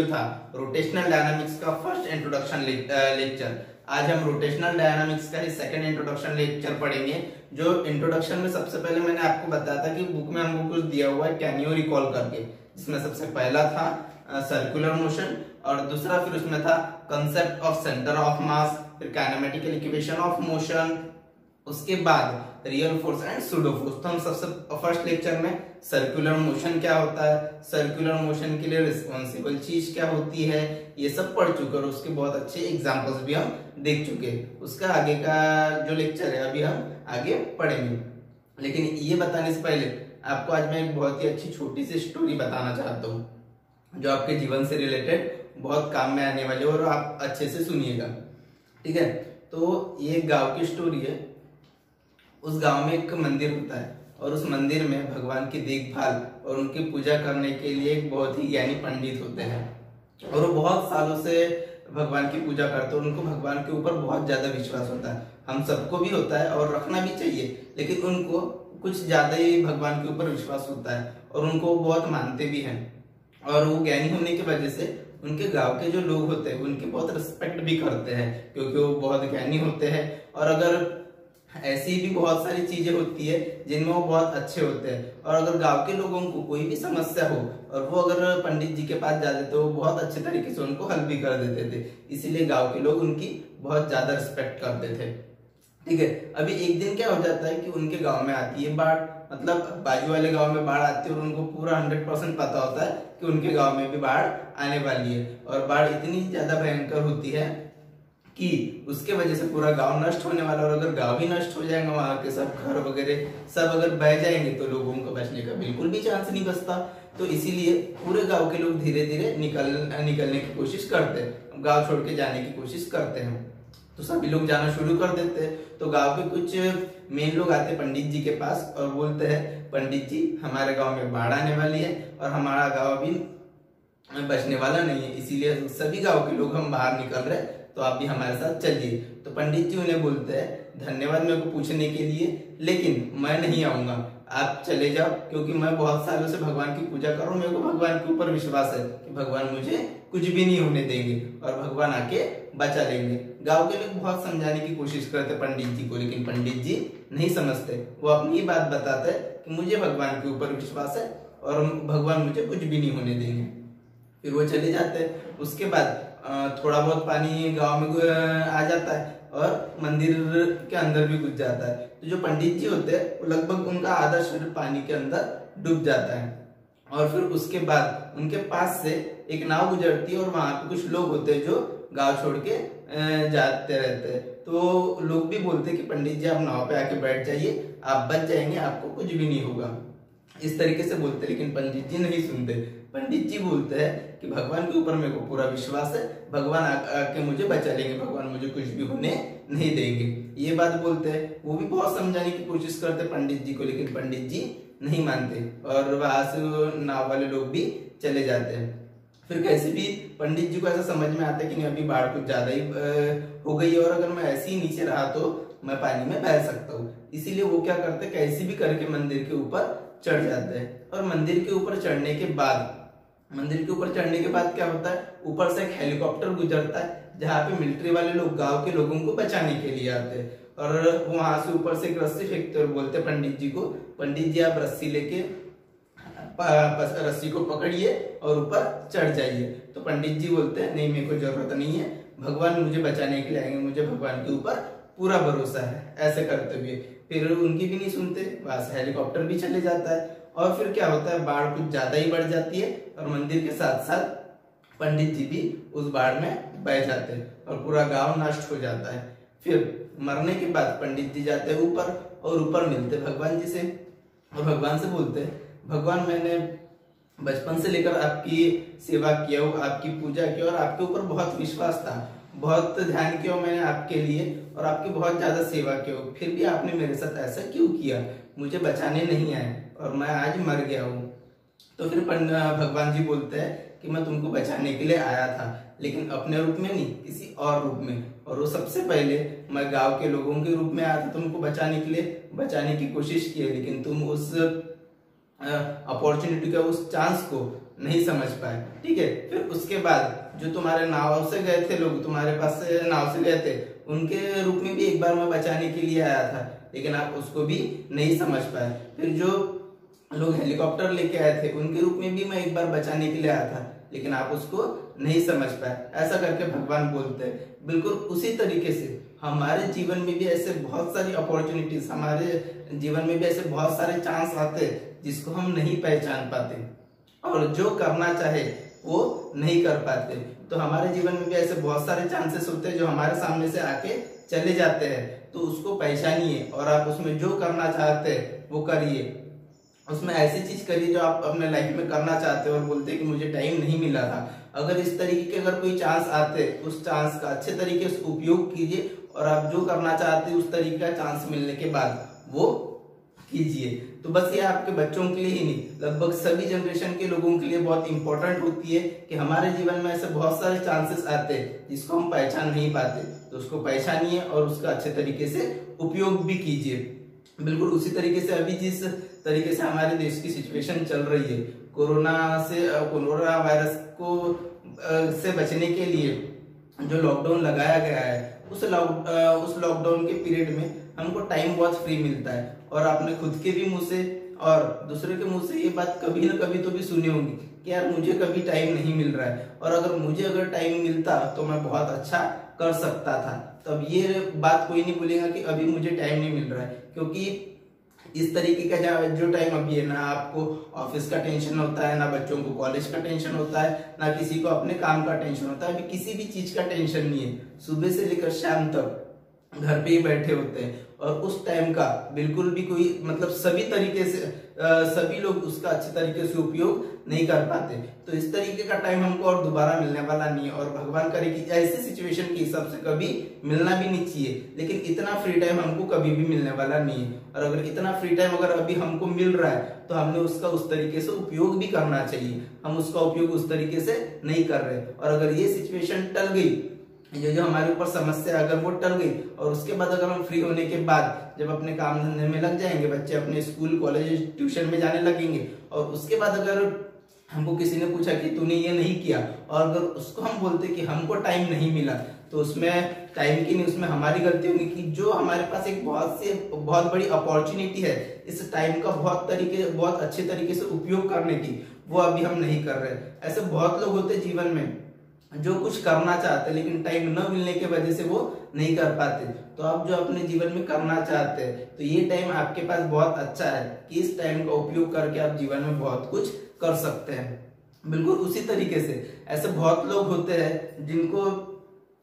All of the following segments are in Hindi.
था रोटेशनल डायनामिक्स का फर्स्ट इंट्रोडक्शन लेक्चर। आज हम रोटेशनल डायनामिक्स का ही सेकंड इंट्रोडक्शन लेक्चर पढ़ेंगे। जो इंट्रोडक्शन में सबसे पहले मैंने आपको बताया था कि बुक में हमको कुछ दिया हुआ है, कैन यू रिकॉल करके, जिसमें सबसे पहला था सर्कुलर मोशन और दूसरा फिर उसमें था कंसेप्ट ऑफ सेंटर ऑफ मास, फिर काइनेमेटिकल इक्वेशन ऑफ मोशन, उसके बाद real force and pseudo force. तो हम सबसे फर्स्ट लेक्चर में सर्कुलर मोशन क्या होता है, सर्कुलर मोशन के लिए रिस्पॉन्सिबल चीज क्या होती है, ये सब पढ़ चुके और उसके बहुत अच्छे एग्जांपल्स भी हम देख चुके। उसका आगे का जो लेक्चर है अभी हम आगे पढ़ेंगे। लेकिन ये बताने से पहले आपको आज मैं एक बहुत ही अच्छी छोटी सी स्टोरी बताना चाहता हूँ जो आपके जीवन से रिलेटेड बहुत काम में आने वाली है और आप अच्छे से सुनिएगा, ठीक है। तो ये गाँव की स्टोरी है। उस गांव में एक मंदिर होता है और उस मंदिर में भगवान की देखभाल और उनकी पूजा करने के लिए एक बहुत ही ज्ञानी पंडित होते हैं और वो बहुत सालों से भगवान की पूजा करते हैं। उनको भगवान के ऊपर बहुत ज्यादा विश्वास होता है, हम सबको भी होता है और रखना भी चाहिए, लेकिन उनको कुछ ज्यादा ही भगवान के ऊपर विश्वास होता है और उनको बहुत मानते भी हैं। और वो ज्ञानी होने की वजह से उनके गांव के जो लोग होते हैं उनकी बहुत रिस्पेक्ट भी करते हैं, क्योंकि वो बहुत ज्ञानी होते हैं। और अगर ऐसी भी बहुत सारी चीजें होती है जिनमें वो बहुत अच्छे होते हैं, और अगर गांव के लोगों को कोई भी समस्या हो और वो अगर पंडित जी के पास जाते तो वो बहुत अच्छे तरीके से उनको हल भी कर देते थे। इसीलिए गांव के लोग उनकी बहुत ज्यादा रिस्पेक्ट करते थे, ठीक है। अभी एक दिन क्या हो जाता है कि उनके गांव में आती है बाढ़, मतलब बाजू वाले गांव में बाढ़ आती है और उनको पूरा 100% पता होता है कि उनके गांव में भी बाढ़ आने वाली है। और बाढ़ इतनी ज्यादा भयंकर होती है कि उसके वजह से पूरा गांव नष्ट होने वाला, और अगर गांव ही नष्ट हो जाएगा, वहां के सब घर वगैरह सब अगर बह जाएंगे तो लोगों को बचने का बिल्कुल भी चांस नहीं बचता। तो इसीलिए पूरे गांव के लोग धीरे धीरे निकलने की कोशिश करते हैं, गांव छोड़ के जाने की कोशिश करते हैं। तो सभी लोग जाना शुरू कर देते हैं। तो गांव के कुछ मेन लोग आते हैं पंडित जी के पास और बोलते हैं, पंडित जी हमारे गाँव में बाढ़ आने वाली है और हमारा गाँव अभी बचने वाला नहीं है, इसीलिए सभी गाँव के लोग हम बाहर निकल रहे हैं, तो आप भी हमारे साथ चलिए। तो पंडित जी उन्हें बोलते हैं, धन्यवाद मेरे को पूछने के लिए, लेकिन मैं नहीं आऊंगा, आप चले जाओ, क्योंकि मैं बहुत सालों से भगवान की पूजा कर रहा हूँ, मेरे को भगवान के ऊपर विश्वास है कि भगवान मुझे कुछ भी नहीं होने देंगे और भगवान आके बचा लेंगे। गांव के लोग बहुत समझाने की कोशिश करते पंडित जी को, लेकिन पंडित जी नहीं समझते। वो अपनी बात बताते कि मुझे भगवान के ऊपर विश्वास है और भगवान मुझे कुछ भी नहीं होने देंगे। फिर वो चले जाते हैं। उसके बाद थोड़ा बहुत पानी गांव में आ जाता है और मंदिर के अंदर भी घुस जाता है। तो जो पंडित जी होते हैं वो लगभग उनका आधा शरीर पानी के अंदर डूब जाता है। और फिर उसके बाद उनके पास से एक नाव गुजरती है और वहां पे कुछ लोग होते हैं जो गांव छोड़ के जाते रहते हैं। तो लोग भी बोलते हैं कि पंडित जी आप नाव पे आके बैठ जाइए, आप बच जाएंगे, आपको कुछ भी नहीं होगा, इस तरीके से बोलते। लेकिन पंडित जी नहीं सुनते। पंडित जी बोलते हैं कि भगवान के ऊपर मेरे को पूरा विश्वास है, भगवान आके मुझे बचा लेंगे, भगवान मुझे कुछ भी होने नहीं देंगे, ये बात बोलते हैं। वो भी बहुत समझाने की कोशिश करते पंडित जी को, लेकिन पंडित जी नहीं मानते और वहां से नाव वाले लोग भी चले जाते हैं। फिर कैसे भी पंडित जी को ऐसा समझ में आता है कि नहीं अभी बाढ़ कुछ ज्यादा ही हो गई है और अगर मैं ऐसे ही नीचे रहा तो मैं पानी में बह सकता हूँ। इसीलिए वो क्या करते हैं, कैसे भी करके मंदिर के ऊपर चढ़ जाते हैं। और मंदिर के ऊपर चढ़ने के बाद क्या होता है, ऊपर से एक हेलीकॉप्टर गुजरता है जहाँ पे मिलिट्री वाले लोग गांव के लोगों को बचाने के लिए आते हैं। और वहां से ऊपर से एक रस्सी फेंकते और बोलते पंडित जी को, पंडित जी आप रस्सी लेके रस्सी को पकड़िए और ऊपर चढ़ जाइए। तो पंडित जी बोलते हैं नहीं, मेरे को जरूरत नहीं है, भगवान मुझे बचाने के लिए आएंगे, मुझे भगवान के ऊपर पूरा भरोसा है। ऐसे करते हुए फिर उनकी भी नहीं सुनते, बस हेलीकॉप्टर भी चले जाता है। और फिर क्या होता है, बाढ़ कुछ ज्यादा ही बढ़ जाती है और मंदिर के साथ साथ पंडित जी भी उस बाढ़ में बह जाते हैं और पूरा गांव नष्ट हो जाता है। फिर मरने के बाद पंडित जी जाते हैं ऊपर और ऊपर मिलते भगवान जी से और भगवान से बोलते हैं, भगवान मैंने बचपन से लेकर आपकी सेवा किया, आपकी पूजा की और आपके ऊपर बहुत विश्वास था, बहुत ध्यान किया मैंने आपके लिए और आपकी बहुत ज्यादा सेवा की, फिर भी आपने मेरे साथ ऐसा क्यों किया, मुझे बचाने नहीं आए और मैं आज मर गया हूँ। तो फिर भगवान जी बोलते हैं कि मैं तुमको बचाने के लिए आया था, लेकिन अपने रूप में नहीं, किसी और रूप में। और वो सबसे पहले मैं गांव के लोगों के रूप में आया था तुमको बचाने के लिए, बचाने की कोशिश की, लेकिन तुम उस अपॉर्चुनिटी का, उस चांस को नहीं समझ पाए। ठीक है, फिर उसके बाद जो तुम्हारे नाव से गए थे लोग, तुम्हारे पास से नाव से गए थे, उनके रूप में भी एक बार मैं बचाने के लिए आया था, लेकिन आप उसको भी नहीं समझ पाए। फिर जो लोग हेलीकॉप्टर लेके आए थे, उनके रूप में भी मैं एक बार बचाने के लिए आया था, लेकिन आप उसको नहीं समझ पाए। ऐसा करके भगवान बोलते हैं। बिल्कुल उसी तरीके से हमारे जीवन में भी ऐसे बहुत सारी अपॉर्चुनिटीज, हमारे जीवन में भी ऐसे बहुत सारे चांस आते हैं जिसको हम नहीं पहचान पाते, और जो करना चाहे वो नहीं कर पाते। तो हमारे जीवन में भी ऐसे बहुत सारे चांसेस होते हैं जो हमारे सामने से आके चले जाते हैं, तो उसको पहचानिए और आप उसमें जो करना चाहते हैं वो करिए। उसमें ऐसी चीज करिए जो आप अपने लाइफ में करना चाहते हो और बोलते हैं कि मुझे टाइम नहीं मिला था। अगर इस तरीके के अगर कोई चांस आते, उस चांस का अच्छे तरीके से उपयोग कीजिए, और आप जो करना चाहते हैं उस तरीके का चांस मिलने के बाद वो कीजिए। तो बस ये आपके बच्चों के लिए ही नहीं, लगभग सभी जनरेशन के लोगों के लिए बहुत इंपॉर्टेंट होती है कि हमारे जीवन में ऐसे बहुत सारे चांसेस आते हैं जिसको हम पहचान नहीं पाते, तो उसको पहचानिए और उसका अच्छे तरीके से उपयोग भी कीजिए। बिल्कुल उसी तरीके से अभी जिस तरीके से हमारे देश की सिचुएशन चल रही है, कोरोना वायरस को से बचने के लिए जो लॉकडाउन लगाया गया है, उस लॉकडाउन के पीरियड में हमको टाइम बहुत फ्री मिलता है। और आपने खुद के भी मुंह से और दूसरे के मुंह से ये बात कभी ना कभी तो भी सुनी होगी कि यार मुझे कभी टाइम नहीं मिल रहा है, और अगर टाइम मिलता तो मैं बहुत अच्छा कर सकता था। तब ये बात कोई नहीं बोलेगा कि अभी मुझे टाइम नहीं मिल रहा है, क्योंकि इस तरीके का जो टाइम अभी है ना, आपको ऑफिस का टेंशन होता है, ना बच्चों को कॉलेज का टेंशन होता है, ना किसी को अपने काम का टेंशन होता है, अभी किसी भी चीज का टेंशन नहीं है। सुबह से लेकर शाम तक घर पे ही बैठे होते हैं, और उस टाइम का बिल्कुल भी कोई मतलब सभी तरीके से सभी लोग उसका अच्छे तरीके से उपयोग नहीं कर पाते। तो इस तरीके का टाइम हमको और दोबारा मिलने वाला नहीं है, और भगवान करे कि ऐसे सिचुएशन के हिसाब से कभी मिलना भी नहीं चाहिए, लेकिन इतना फ्री टाइम हमको कभी भी मिलने वाला नहीं है। और अगर इतना फ्री टाइम अगर अभी हमको मिल रहा है तो हमने उसका उस तरीके से उपयोग भी करना चाहिए। हम उसका उपयोग उस तरीके से नहीं कर रहे, और अगर ये सिचुएशन टल गई, जो हमारे ऊपर समस्या अगर वो टल गई, और उसके बाद अगर हम फ्री होने के बाद जब अपने काम धंधे में लग जाएंगे, बच्चे अपने स्कूल कॉलेज ट्यूशन में जाने लगेंगे, और उसके बाद अगर हमको किसी ने पूछा कि तूने ये नहीं किया, और अगर उसको हम बोलते कि हमको टाइम नहीं मिला, तो उसमें टाइम की नहीं, उसमें हमारी गलती होगी कि जो हमारे पास एक बहुत बड़ी अपॉर्चुनिटी है इस टाइम का बहुत अच्छे तरीके से उपयोग करने की, वो अभी हम नहीं कर रहे। ऐसे बहुत लोग होते जीवन में जो कुछ करना चाहते लेकिन टाइम न मिलने की वजह से वो नहीं कर पाते। तो आप जो अपने जीवन में करना चाहते हैं, तो ये टाइम आपके पास बहुत अच्छा है कि इस टाइम का उपयोग करके आप जीवन में बहुत कुछ कर सकते हैं। बिल्कुल उसी तरीके से ऐसे बहुत लोग होते हैं जिनको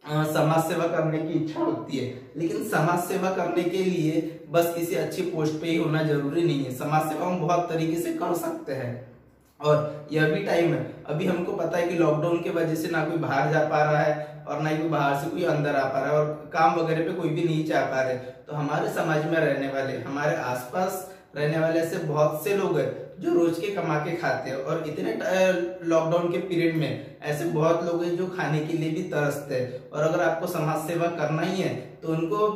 समाज सेवा करने की इच्छा होती है, लेकिन समाज सेवा करने के लिए बस किसी अच्छी पोस्ट पे ही होना जरूरी नहीं है। समाज सेवा हम बहुत तरीके से कर सकते हैं, और यह भी टाइम है। अभी हमको पता है कि लॉकडाउन की वजह से ना कोई बाहर जा पा रहा है, और ना ही कोई बाहर से कोई अंदर आ पा रहा है, और काम वगैरह पे कोई भी नहीं जा पा रहे। तो हमारे समाज में रहने वाले, हमारे आसपास रहने वाले ऐसे बहुत से लोग हैं जो रोज के कमा के खाते हैं, और इतने लॉकडाउन के पीरियड में ऐसे बहुत लोग हैं जो खाने के लिए भी तरसते हैं। और अगर आपको समाज सेवा करना ही है तो उनको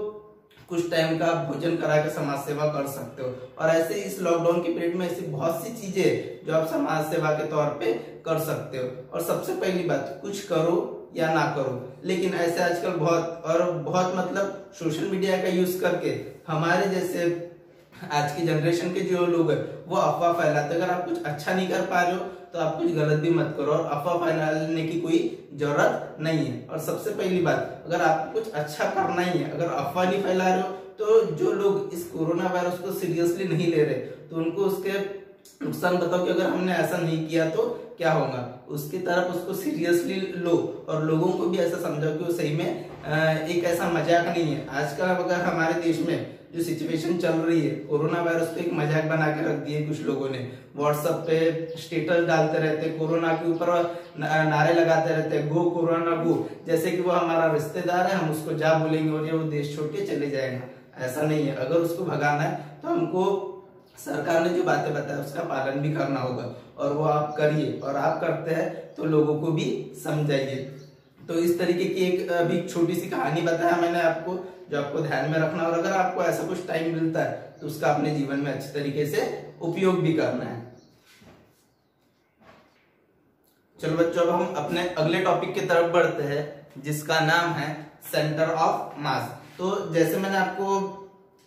कुछ टाइम का भोजन करा के समाज सेवा कर सकते हो। और ऐसे इस लॉकडाउन के पीरियड में ऐसी बहुत सी चीजें जो आप समाज सेवा के तौर पे कर सकते हो। और सबसे पहली बात, कुछ करो या ना करो, लेकिन ऐसे आजकल बहुत मतलब सोशल मीडिया का यूज करके हमारे जैसे आज की जनरेशन के जो लोग हैं वो अफवाह फैलाते। अगर आप कुछ अच्छा नहीं कर पा रहे हो तो आप कुछ गलत भी मत करो, और अफवाह फैलाने की कोई जरूरत नहीं है। और सबसे पहली बात, अगर आपको कुछ अच्छा करना ही है, अगर अफवाह नहीं फैला रहे हो, तो जो लोग इस कोरोना वायरस को सीरियसली नहीं ले रहे, तो उनको उसके नुकसान बताओ कि अगर हमने ऐसा नहीं किया तो क्या होगा, उसकी तरफ उसको सीरियसली लो, और लोगों को भी ऐसा समझाओ कि वो सही में एक ऐसा मजाक नहीं है। आजकल अगर हमारे देश में जो सिचुएशन चल रही है, कोरोना वायरस को एक मजाक बना के रख दिए कुछ लोगों ने। व्हाट्सएप पे स्टेटस डालते रहते, कोरोना के ऊपर नारे लगाते रहते, गो कोरोना गो, जैसे कि वो हमारा रिश्तेदार है, हम उसको जा बोलेंगे और ये वो देश छोड़ के चले जाएगा। ऐसा नहीं है। अगर उसको भगाना है तो हमको सरकार ने जो बातें बताया उसका पालन भी करना होगा, और वो आप करिए। और आप करते हैं तो लोगों को भी समझाइए। तो इस तरीके की एक अभी छोटी सी कहानी बताया मैंने आपको, जो आपको ध्यान में रखना। और अगर आपको ऐसा कुछ टाइम मिलता है तो उसका अपने जीवन में अच्छे तरीके से उपयोग भी करना है। चलो बच्चों, अब हम अपने अगले टॉपिक की तरफ बढ़ते हैं, जिसका नाम है सेंटर ऑफ मास। तो जैसे मैंने आपको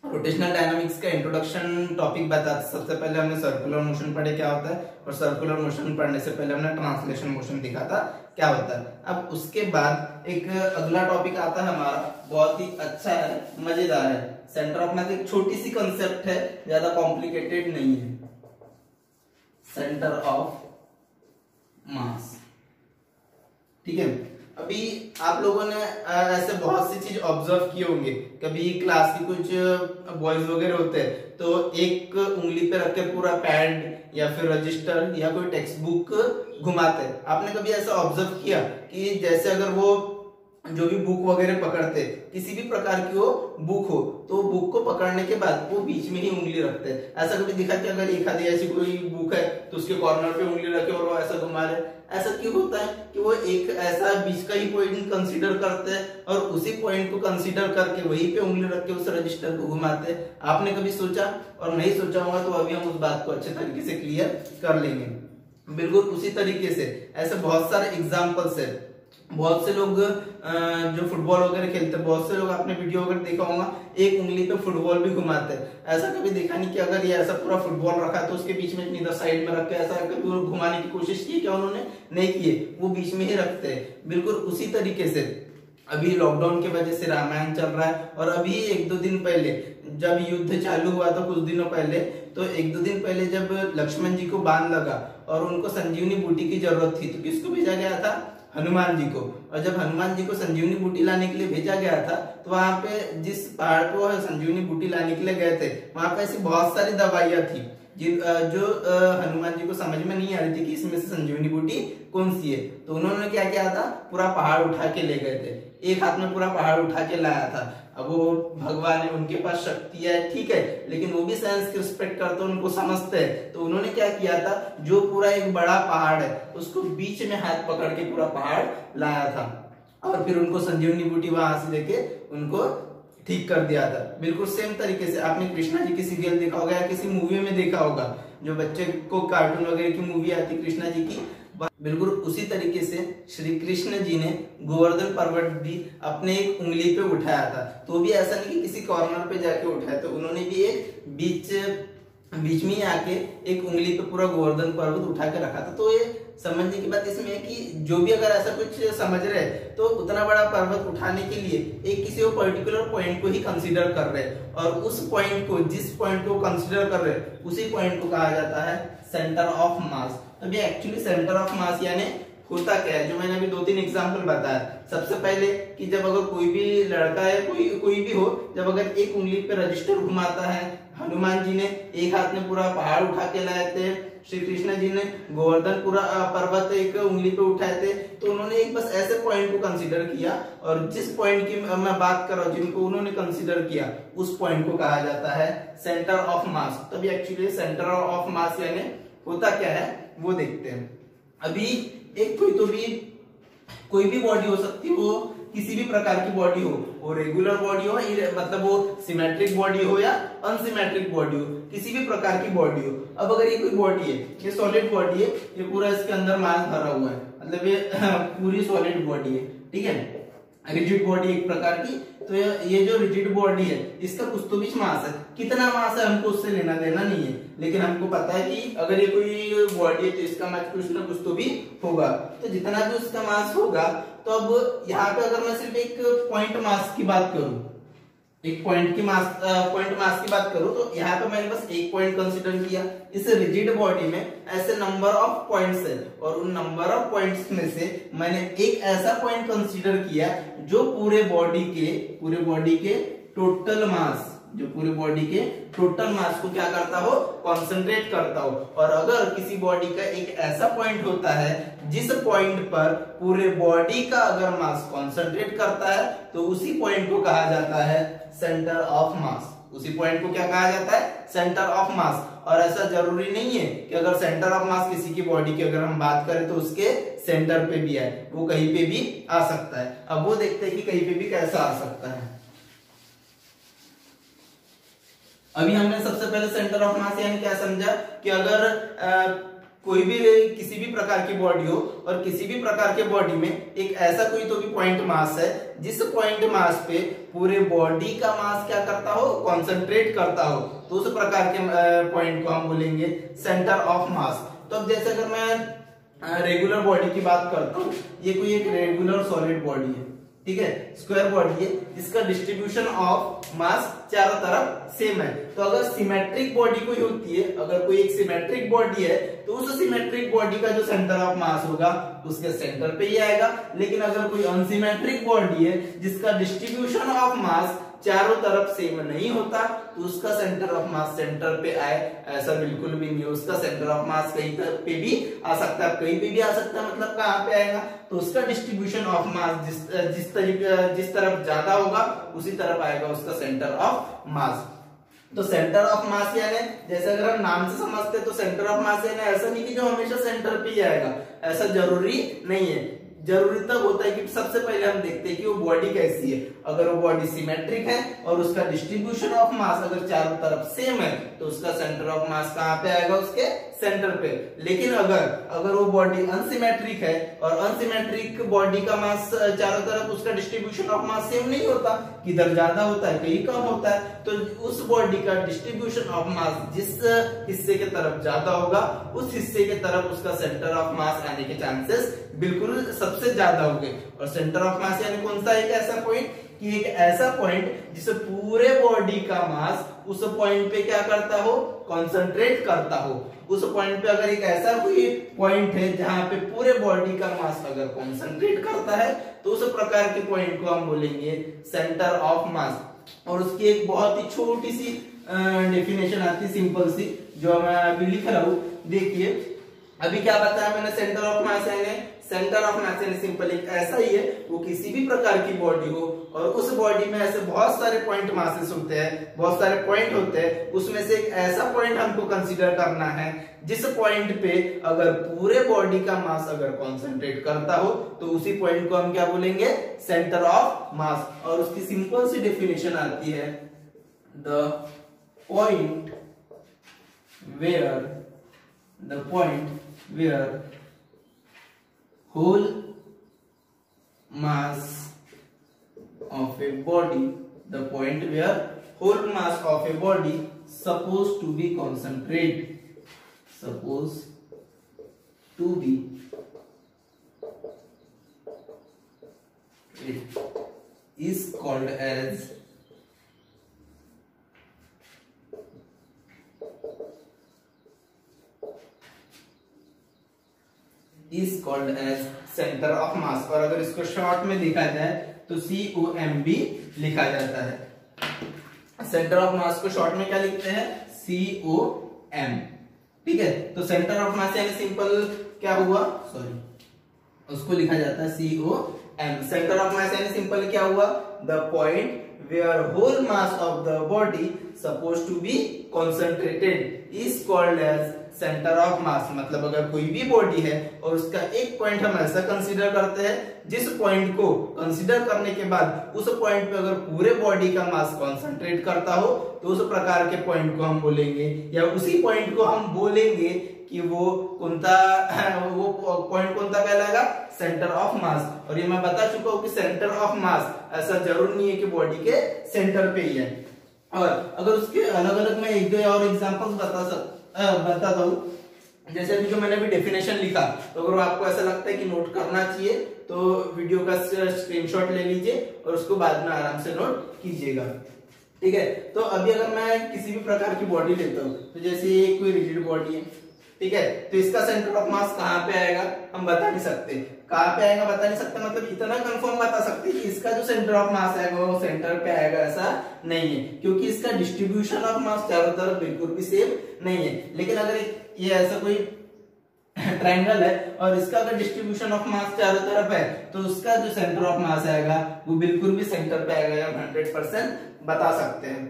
रोटेशनल डायनामिक्स का इंट्रोडक्शन टॉपिक बताया, सबसे पहले हमने सर्कुलर मोशन पढ़े क्या होता है, और सर्कुलर मोशन पढ़ने से पहले हमने ट्रांसलेशन मोशन देखा था क्या होता है। अब उसके बाद एक अगला टॉपिक आता है हमारा, बहुत ही अच्छा है, मजेदार है। सेंटर ऑफ मास एक छोटी सी कंसेप्ट है, ज्यादा कॉम्प्लिकेटेड नहीं है। सेंटर ऑफ मास, ठीक है। अभी आप लोगों ने ऐसे बहुत सी चीज ऑब्जर्व किए होंगे, कभी क्लास की कुछ बॉयज वगैरह होते हैं तो एक उंगली पे रख के पूरा पैड या फिर रजिस्टर या कोई टेक्स्ट बुक घुमाते हैं। आपने कभी ऐसा ऑब्जर्व किया कि जैसे अगर वो जो भी बुक वगैरह पकड़ते, किसी भी प्रकार की वो बुक हो, तो बुक को पकड़ने के बाद वो बीच में ही उंगली रखते हैं। ऐसा कभी दिखा कि अगर एक आधी ऐसी कोई बुक है तो उसके कॉर्नर पे उंगली रखे और वो ऐसा घुमा रहे? ऐसा क्यों होता है कि वो एक ऐसा बीच का ही पॉइंट कंसीडर करते हैं और उसी पॉइंट को कंसीडर करके वहीं पे उंगली रख के उस रजिस्टर को घुमाते हैं। आपने कभी सोचा? और नहीं सोचा होगा तो अभी हम उस बात को अच्छे तरीके से क्लियर कर लेंगे। बिल्कुल उसी तरीके से ऐसे बहुत सारे एग्जाम्पल्स है। बहुत से लोग जो फुटबॉल वगैरह खेलते हैं, बहुत से लोग आपने वीडियो वगैरह देखा होगा, एक उंगली पे फुटबॉल भी घुमाते हैं। ऐसा कभी देखा नहीं कि अगर ये ऐसा पूरा फुटबॉल रखा तो उसके बीच में इधर साइड में रख के ऐसा कभी घुमाने की कोशिश की क्या उन्होंने? नहीं किए, वो बीच में ही रखते हैं। बिल्कुल उसी तरीके से अभी लॉकडाउन की वजह से रामायण चल रहा है, और अभी एक दो दिन पहले जब युद्ध चालू हुआ था कुछ दिनों पहले, तो एक दो दिन पहले जब लक्ष्मण जी को बाण लगा और उनको संजीवनी बूटी की जरूरत थी, तो किसको भेजा गया था? हनुमान जी को। और जब हनुमान जी को संजीवनी बूटी लाने के लिए भेजा गया था, तो वहां पे जिस पहाड़ पे वो संजीवनी बूटी लाने के लिए गए थे, वहां पे ऐसी बहुत सारी दवाइयां थी जो हनुमान जी को समझ में नहीं आ रही थी कि इसमें से संजीवनी बूटी कौन सी है। तो उन्होंने क्या किया था? पूरा पहाड़ उठा के ले गए थे, एक हाथ में पूरा पहाड़ उठा के लाया था। अब वो भगवान है, उनके पास शक्ति है, ठीक है, लेकिन वो भी साइंस की रिस्पेक्ट करते हैं, उनको समझते हैं। तो उन्होंने क्या किया था, जो पूरा एक बड़ा पहाड़ है उसको बीच में हाथ पकड़ के पूरा पहाड़ लाया था, और फिर उनको संजीवनी बूटी वहां से लेके उनको ठीक कर दिया था। बिल्कुल सेम तरीके से आपने कृष्णा जी की सीरियल देखा होगा या किसी मूवी में देखा होगा, जो बच्चे को कार्टून वगैरह की मूवी आती कृष्णा जी की, बिल्कुल उसी तरीके से श्री कृष्ण जी ने गोवर्धन पर्वत भी अपने एक उंगली पे उठाया था। तो भी ऐसा नहीं कि किसी कॉर्नर पे जाके उठाया, तो उन्होंने भी एक बीच में ही आके एक उंगली पे पूरा गोवर्धन पर्वत उठा के रखा था। तो ये समझने की बात इसमें है कि जो भी अगर ऐसा कुछ समझ रहे तो उतना बड़ा पर्वत उठाने के लिए एक किसी पर्टिकुलर पॉइंट को ही कंसीडर कर रहे हैं, और उस पॉइंट को, जिस पॉइंट को कंसीडर कर रहे हैं, उसी पॉइंट को कहा जाता है सेंटर ऑफ मास। तो ये एक्चुअली सेंटर ऑफ मास यानी होता क्या है, जो मैंने अभी 2-3 एग्जांपल बताया। सबसे पहले कि जब अगर कोई भी लड़का है, कोई भी हो, जब अगर एक उंगली पे रजिस्टर घुमाता है, हनुमान जी ने एक हाथ में पूरा पहाड़ उठा के लाए थे, श्री कृष्ण जी ने गोवर्धन पूरा पर्वत एक उंगली पे उठाए थे, तो उन्होंने एक बस ऐसे पॉइंट को कंसीडर किया, और जिस पॉइंट की मैं बात कर रहा हूँ, जिनको उन्होंने कंसीडर किया, उस पॉइंट को कहा जाता है सेंटर ऑफ मास। तभी एक्चुअली सेंटर ऑफ मास यानी होता क्या है वो देखते हैं। अभी एक कोई भी बॉडी हो सकती है, वो किसी भी प्रकार की बॉडी हो, वो रेगुलर बॉडी हो, मतलब वो सिमेट्रिक बॉडी हो या अनसिमेट्रिक बॉडी हो, किसी भी प्रकार की बॉडी हो। अब अगर ये कोई बॉडी है, ये सॉलिड बॉडी है, ये पूरा इसके अंदर मास भरा हुआ है, मतलब ये पूरी सॉलिड बॉडी है, ठीक है, रिजिड बॉडी एक प्रकार की। तो ये जो रिजिड बॉडी है, इसका कुछ तो भी मास है, कितना मास है हमको उससे लेना देना नहीं है, लेकिन हमको पता है कि अगर ये कोई बॉडी है तो इसका मास कुछ ना कुछ तो भी होगा। तो जितना भी उसका मास होगा, तो अब यहाँ पे अगर मैं सिर्फ एक पॉइंट मास की बात करूं, एक पॉइंट मास की बात करूं, तो यहाँ पे मैंने बस एक पॉइंट कंसीडर किया। इस रिजिड बॉडी में ऐसे नंबर ऑफ पॉइंट्स है, और उन नंबर ऑफ पॉइंट्स में से मैंने एक ऐसा पॉइंट कंसीडर किया जो पूरे बॉडी के टोटल मास, जो पूरे बॉडी के टोटल मास को क्या करता हो, कंसंट्रेट करता हो। और अगर किसी बॉडी का एक ऐसा पॉइंट होता है जिस पॉइंट पर पूरे बॉडी का अगर मास कंसंट्रेट करता है, तो उसी पॉइंट को कहा जाता है सेंटर ऑफ मास। उसी पॉइंट को क्या कहा जाता है, सेंटर ऑफ मास। और ऐसा जरूरी नहीं है कि अगर सेंटर ऑफ मास किसी की बॉडी की अगर हम बात करें तो उसके सेंटर पे भी आए, वो कहीं पे भी आ सकता है। अब वो देखते हैं कि कहीं पे भी कैसा आ सकता है। अभी हमने सबसे पहले सेंटर ऑफ मास यानी क्या समझा कि अगर कोई भी किसी भी प्रकार की बॉडी हो और किसी भी प्रकार के बॉडी में एक ऐसा कोई तो भी पॉइंट मास है जिस पॉइंट मास पे पूरे बॉडी का मास क्या करता हो, कॉन्सेंट्रेट करता हो, तो उस प्रकार के पॉइंट को हम बोलेंगे सेंटर ऑफ मास। तो अब जैसे अगर मैं रेगुलर बॉडी की बात करता हूँ, ये कोई एक रेगुलर सॉलिड बॉडी है, ठीक है, स्क्वायर बॉडी है, इसका डिस्ट्रीब्यूशन ऑफ मास चारों तरफ सेम है। तो अगर सिमेट्रिक बॉडी कोई होती है, अगर कोई एक सिमेट्रिक बॉडी है, तो उस सिमेट्रिक बॉडी का जो सेंटर ऑफ मास होगा उसके सेंटर पे ही आएगा। लेकिन अगर कोई अनसिमेट्रिक बॉडी है जिसका डिस्ट्रीब्यूशन ऑफ मास चारों तरफ सेम नहीं होता, तो उसका सेंटर ऑफ मास सेंटर पे आए ऐसा बिल्कुल भी नहीं है। उसका सेंटर ऑफ मास कहीं पे भी आ सकता है, कहीं पे भी आ सकता है, मतलब कहाँ पे आएगा, तो उसका डिस्ट्रीब्यूशन ऑफ मास जिस तरफ ज्यादा होगा उसी तरफ आएगा उसका सेंटर ऑफ मास। तो सेंटर ऑफ मास यानी जैसे अगर हम नाम से समझते हैं तो सेंटर ऑफ मास यानी ऐसा नहीं कि जो हमेशा सेंटर पे ही आएगा, ऐसा जरूरी नहीं है। जरूरी तब होता है कि सबसे पहले हम देखते हैं कि वो बॉडी कैसी है। अगर वो बॉडी सिमेट्रिक है और उसका डिस्ट्रीब्यूशन ऑफ मास अगर चारों तरफ सेम है तो उसका सेंटर ऑफ मास कहाँ पे आएगा, उसके सेंटर पे। लेकिन अगर वो बॉडी अनसिमेट्रिक है और अनसिमेट्रिक बॉडी का मास चारों तरफ उसका डिस्ट्रीब्यूशन ऑफ मास सेम नहीं होता, किधर ज्यादा होता है कहीं कम होता है, तो उस बॉडी का डिस्ट्रीब्यूशन ऑफ मास जिस हिस्से के तरफ ज्यादा होगा उस हिस्से के तरफ उसका सेंटर ऑफ मास आने के चांसेस बिल्कुल सबसे ज्यादा होंगे। और सेंटर ऑफ मास यानी कौन सा, एक ऐसा पॉइंट कि एक ऐसा पॉइंट जिसे पूरे बॉडी का मास उस पॉइंट पे क्या करता हो, कंसंट्रेट करता हो। उस पॉइंट पे अगर एक ऐसा कोई पॉइंट है जहां पे पूरे बॉडी का मास अगर कंसंट्रेट करता है तो उस प्रकार के पॉइंट को हम बोलेंगे सेंटर ऑफ मास। और उसकी एक बहुत ही छोटी सी डेफिनेशन आती है, सिंपल सी, जो मैं अभी लिख रहा हूं। देखिए अभी क्या बताया मैंने, सेंटर ऑफ मास यानी सेंटर ऑफ मास यानी सिंपल एक ऐसा ही है, वो किसी भी प्रकार की बॉडी हो और उस बॉडी में ऐसे बहुत सारे पॉइंट मासेस होते हैं, बहुत सारे पॉइंट होते हैं, उसमें से एक ऐसा पॉइंट हमको कंसीडर करना है जिस पॉइंट पे अगर पूरे बॉडी का मास अगर कॉन्सेंट्रेट करता हो तो उसी पॉइंट को हम क्या बोलेंगे, सेंटर ऑफ मास। और उसकी सिंपल सी डेफिनेशन आती है, the point where whole mass of a body, the point where whole mass of a body supposed to be it is called as centre of मास। और अगर इसको शॉर्ट में लिखा जाए तो COM भी लिखा जाता है। सेंटर ऑफ मास को शॉर्ट में क्या लिखते हैं, COM, ठीक है। तो सेंटर ऑफ मास यानी सिंपल क्या हुआ, सॉरी, उसको लिखा जाता है COM। सेंटर ऑफ मास यानी सिंपल क्या हुआ, the point where whole mass of the body supposed to be concentrated is called as centre of मास। मतलब अगर कोई भी बॉडी है और उसका एक पॉइंट हम ऐसा कंसीडर करते हैं जिस पॉइंट को कंसीडर करने के बाद उस पॉइंट पे अगर पूरे बॉडी का मास कंसंट्रेट करता हो तो उस प्रकार के पॉइंट को हम बोलेंगे, या उसी पॉइंट को हम बोलेंगे कि वो पॉइंट कौन सा कहलाएगा, सेंटर ऑफ मास। और ये मैं बता चुका हूं कि सेंटर ऑफ मास ऐसा जरूर नहीं है कि बॉडी के सेंटर पे ही है। और अगर उसके अलग अलग मैं एक दो और एग्जांपल्स बताता हूँ। जैसे अभी जो मैंने अभी डेफिनेशन लिखा, तो अगर आपको ऐसा लगता है कि नोट करना चाहिए तो वीडियो का स्क्रीनशॉट ले लीजिए और उसको बाद में आराम से नोट कीजिएगा, ठीक है। तो अभी अगर मैं किसी भी प्रकार की बॉडी लेता हूँ, तो जैसे ये कोई रिजिड बॉडी है, ठीक है, तो इसका सेंटर ऑफ मास कहाँ पे आएगा हम बता नहीं सकते, कहाँ पे आएगा बता नहीं सकते, मतलब इतना कंफर्म बता सकते कि इसका जो सेंटर ऑफ मास आएगा वो सेंटर पे आएगा, ऐसा नहीं है, क्योंकि इसका डिस्ट्रीब्यूशन ऑफ मास चारों तरफ बिल्कुल भी सेम नहीं है। लेकिन अगर ये ऐसा कोई ट्रायंगल है और इसका अगर डिस्ट्रीब्यूशन ऑफ मास चारों तरफ है तो उसका जो सेंटर ऑफ मास आएगा वो बिल्कुल भी सेंटर पे आएगा, हम 100% बता सकते हैं,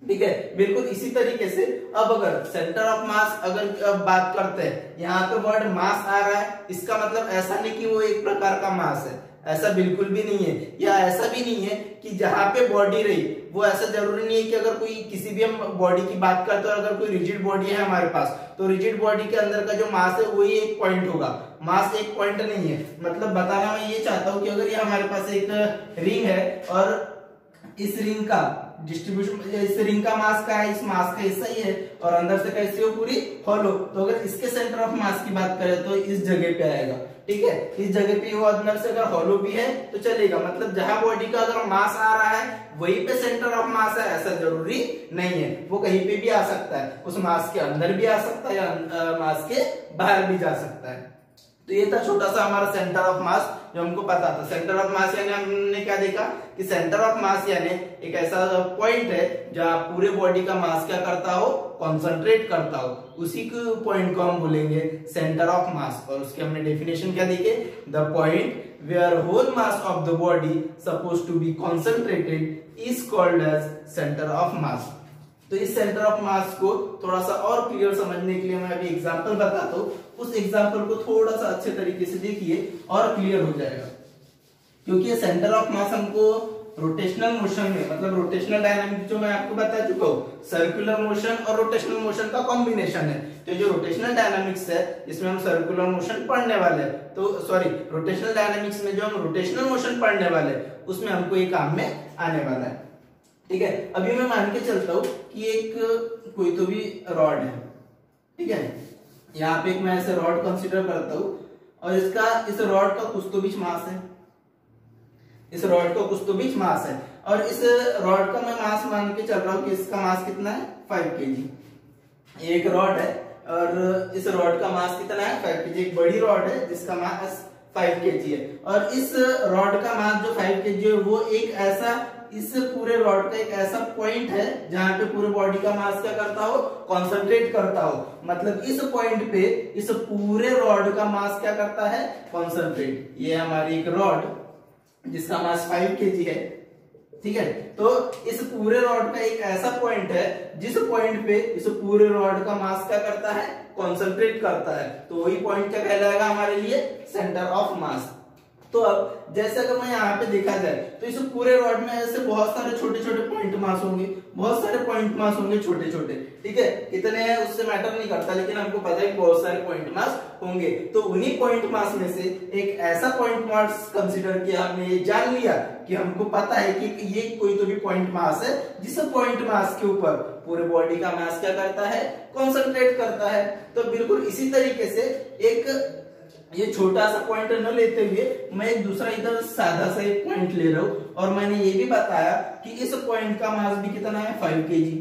ठीक है। बिल्कुल इसी तरीके से अब अगर सेंटर ऑफ मास अगर बात करते हैं, यहाँ पे वर्ड मास आ रहा है, इसका मतलब ऐसा नहीं कि वो एक प्रकार का मास है, ऐसा बिल्कुल भी नहीं है। या ऐसा भी नहीं है कि जहां पे बॉडी रही वो ऐसा जरूरी नहीं है कि अगर कोई किसी भी हम बॉडी की बात करते हैं, अगर कोई रिजिड बॉडी है हमारे पास तो रिजिड बॉडी के अंदर का जो मास है वही एक पॉइंट होगा, मास एक पॉइंट नहीं है। मतलब बताना मैं ये चाहता हूं कि अगर ये हमारे पास एक रिंग है और इस रिंग का डिस्ट्रीब्यूशन, इस रिंग का मास का है, इस मास का हिस्सा ही है और अंदर से कैसी हो पूरी हॉलो, तो अगर इसके सेंटर ऑफ मास की बात करें तो इस जगह पे आएगा, ठीक है, इस जगह पे वो अंदर से अगर हॉलो भी है तो चलेगा। मतलब जहां बॉडी का अगर मास आ रहा है वहीं पे सेंटर ऑफ मास है ऐसा जरूरी नहीं है, वो कहीं पे भी आ सकता है, उस मास के अंदर भी आ सकता है या मास के बाहर भी जा सकता है। तो ये था छोटा सा हमारा सेंटर ऑफ मास जो हमको पता था। सेंटर ऑफ मास यानी हमने क्या देखा कि सेंटर ऑफ मास यानी एक ऐसा पॉइंट है जहां पूरे बॉडी का मास क्या करता हो, कॉन्सेंट्रेट करता हो, उसी को पॉइंट को हम बोलेंगे सेंटर ऑफ मास। और उसकी हमने डेफिनेशन क्या देखी, the point where whole mass of the body suppose to be concentrated is called as centre of mass. तो इस सेंटर ऑफ मास को थोड़ा सा और क्लियर समझने के लिए मैं अभी एग्जांपल बताता हूँ, उस एग्जांपल को थोड़ा सा अच्छे तरीके से देखिए और क्लियर हो जाएगा। क्योंकि ये सेंटर ऑफ मास हमको रोटेशनल मोशन में, मतलब रोटेशनल डायनामिक्स जो मैं आपको बता चुका हूँ, सर्कुलर मोशन और रोटेशनल मोशन का कॉम्बिनेशन है। तो जो रोटेशनल डायनामिक्स है इसमें हम सर्कुलर मोशन पढ़ने वाले हैं, तो सॉरी रोटेशनल डायनामिक्स में जो हम रोटेशनल मोशन पढ़ने वाले हैं उसमें हमको ये काम में आने वाला है, ठीक है। अभी मैं मान के चलता हूं कि एक कोई तो भी रॉड है, ठीक है, यहाँ पे एक मैं ऐसे रॉड कंसीडर करता हूं और इस रॉड का कुछ तो बीच मास है, इस रॉड का कुछ तो बीच मास है और इस रॉड का मैं मास मान के चल रहा हूं कि इसका मास कितना है 5 kg। एक रॉड है और इस रॉड का मास कितना है 5 kg। एक बड़ी रॉड है जिसका मास 5 kg है और इस रॉड का मास जो 5 kg है वो एक ऐसा, इस पूरे रॉड का एक ऐसा पॉइंट है जहां पे पूरे बॉडी का मास क्या करता हो, कंसंट्रेट करता हो। मतलब इस पॉइंट पे इस पूरे रॉड का मास क्या करता है, कंसंट्रेट। ये हमारी एक रॉड जिसका मास 5 kg है, ठीक है। तो इस पूरे रॉड का एक ऐसा पॉइंट है जिस पॉइंट पे इस पूरे रॉड का मास क्या करता है, कंसंट्रेट करता है। तो वही पॉइंट क्या कहलाएगा हमारे लिए, सेंटर ऑफ मास। तो अब जैसे अगर मैं यहाँ पे देखा जाए तो इस पूरे रॉड में ऐसे बहुत सारे छोटे छोटे पॉइंट मास होंगे, बहुत सारे पॉइंट मास होंगे छोटे छोटे, ठीक है। कितने हैं उससे मैटर नहीं करता, लेकिन हमको पता है कि बहुत सारे पॉइंट मास होंगे। तो उन्हीं पॉइंट मास में से एक ऐसा पॉइंट मास कंसीडर किया, हमने ये जान लिया कि हमको पता है कि ये कोई तो भी पॉइंट मास है जिस पॉइंट मास के ऊपर पूरे बॉडी का मास क्या करता है, कॉन्सेंट्रेट करता है। तो बिल्कुल इसी तरीके से एक ये छोटा सा पॉइंट न लेते हुए मैं एक दूसरा इधर सादा सा एक पॉइंट ले रहा हूं और मैंने ये भी बताया कि इस पॉइंट का मास भी कितना है 5 kg।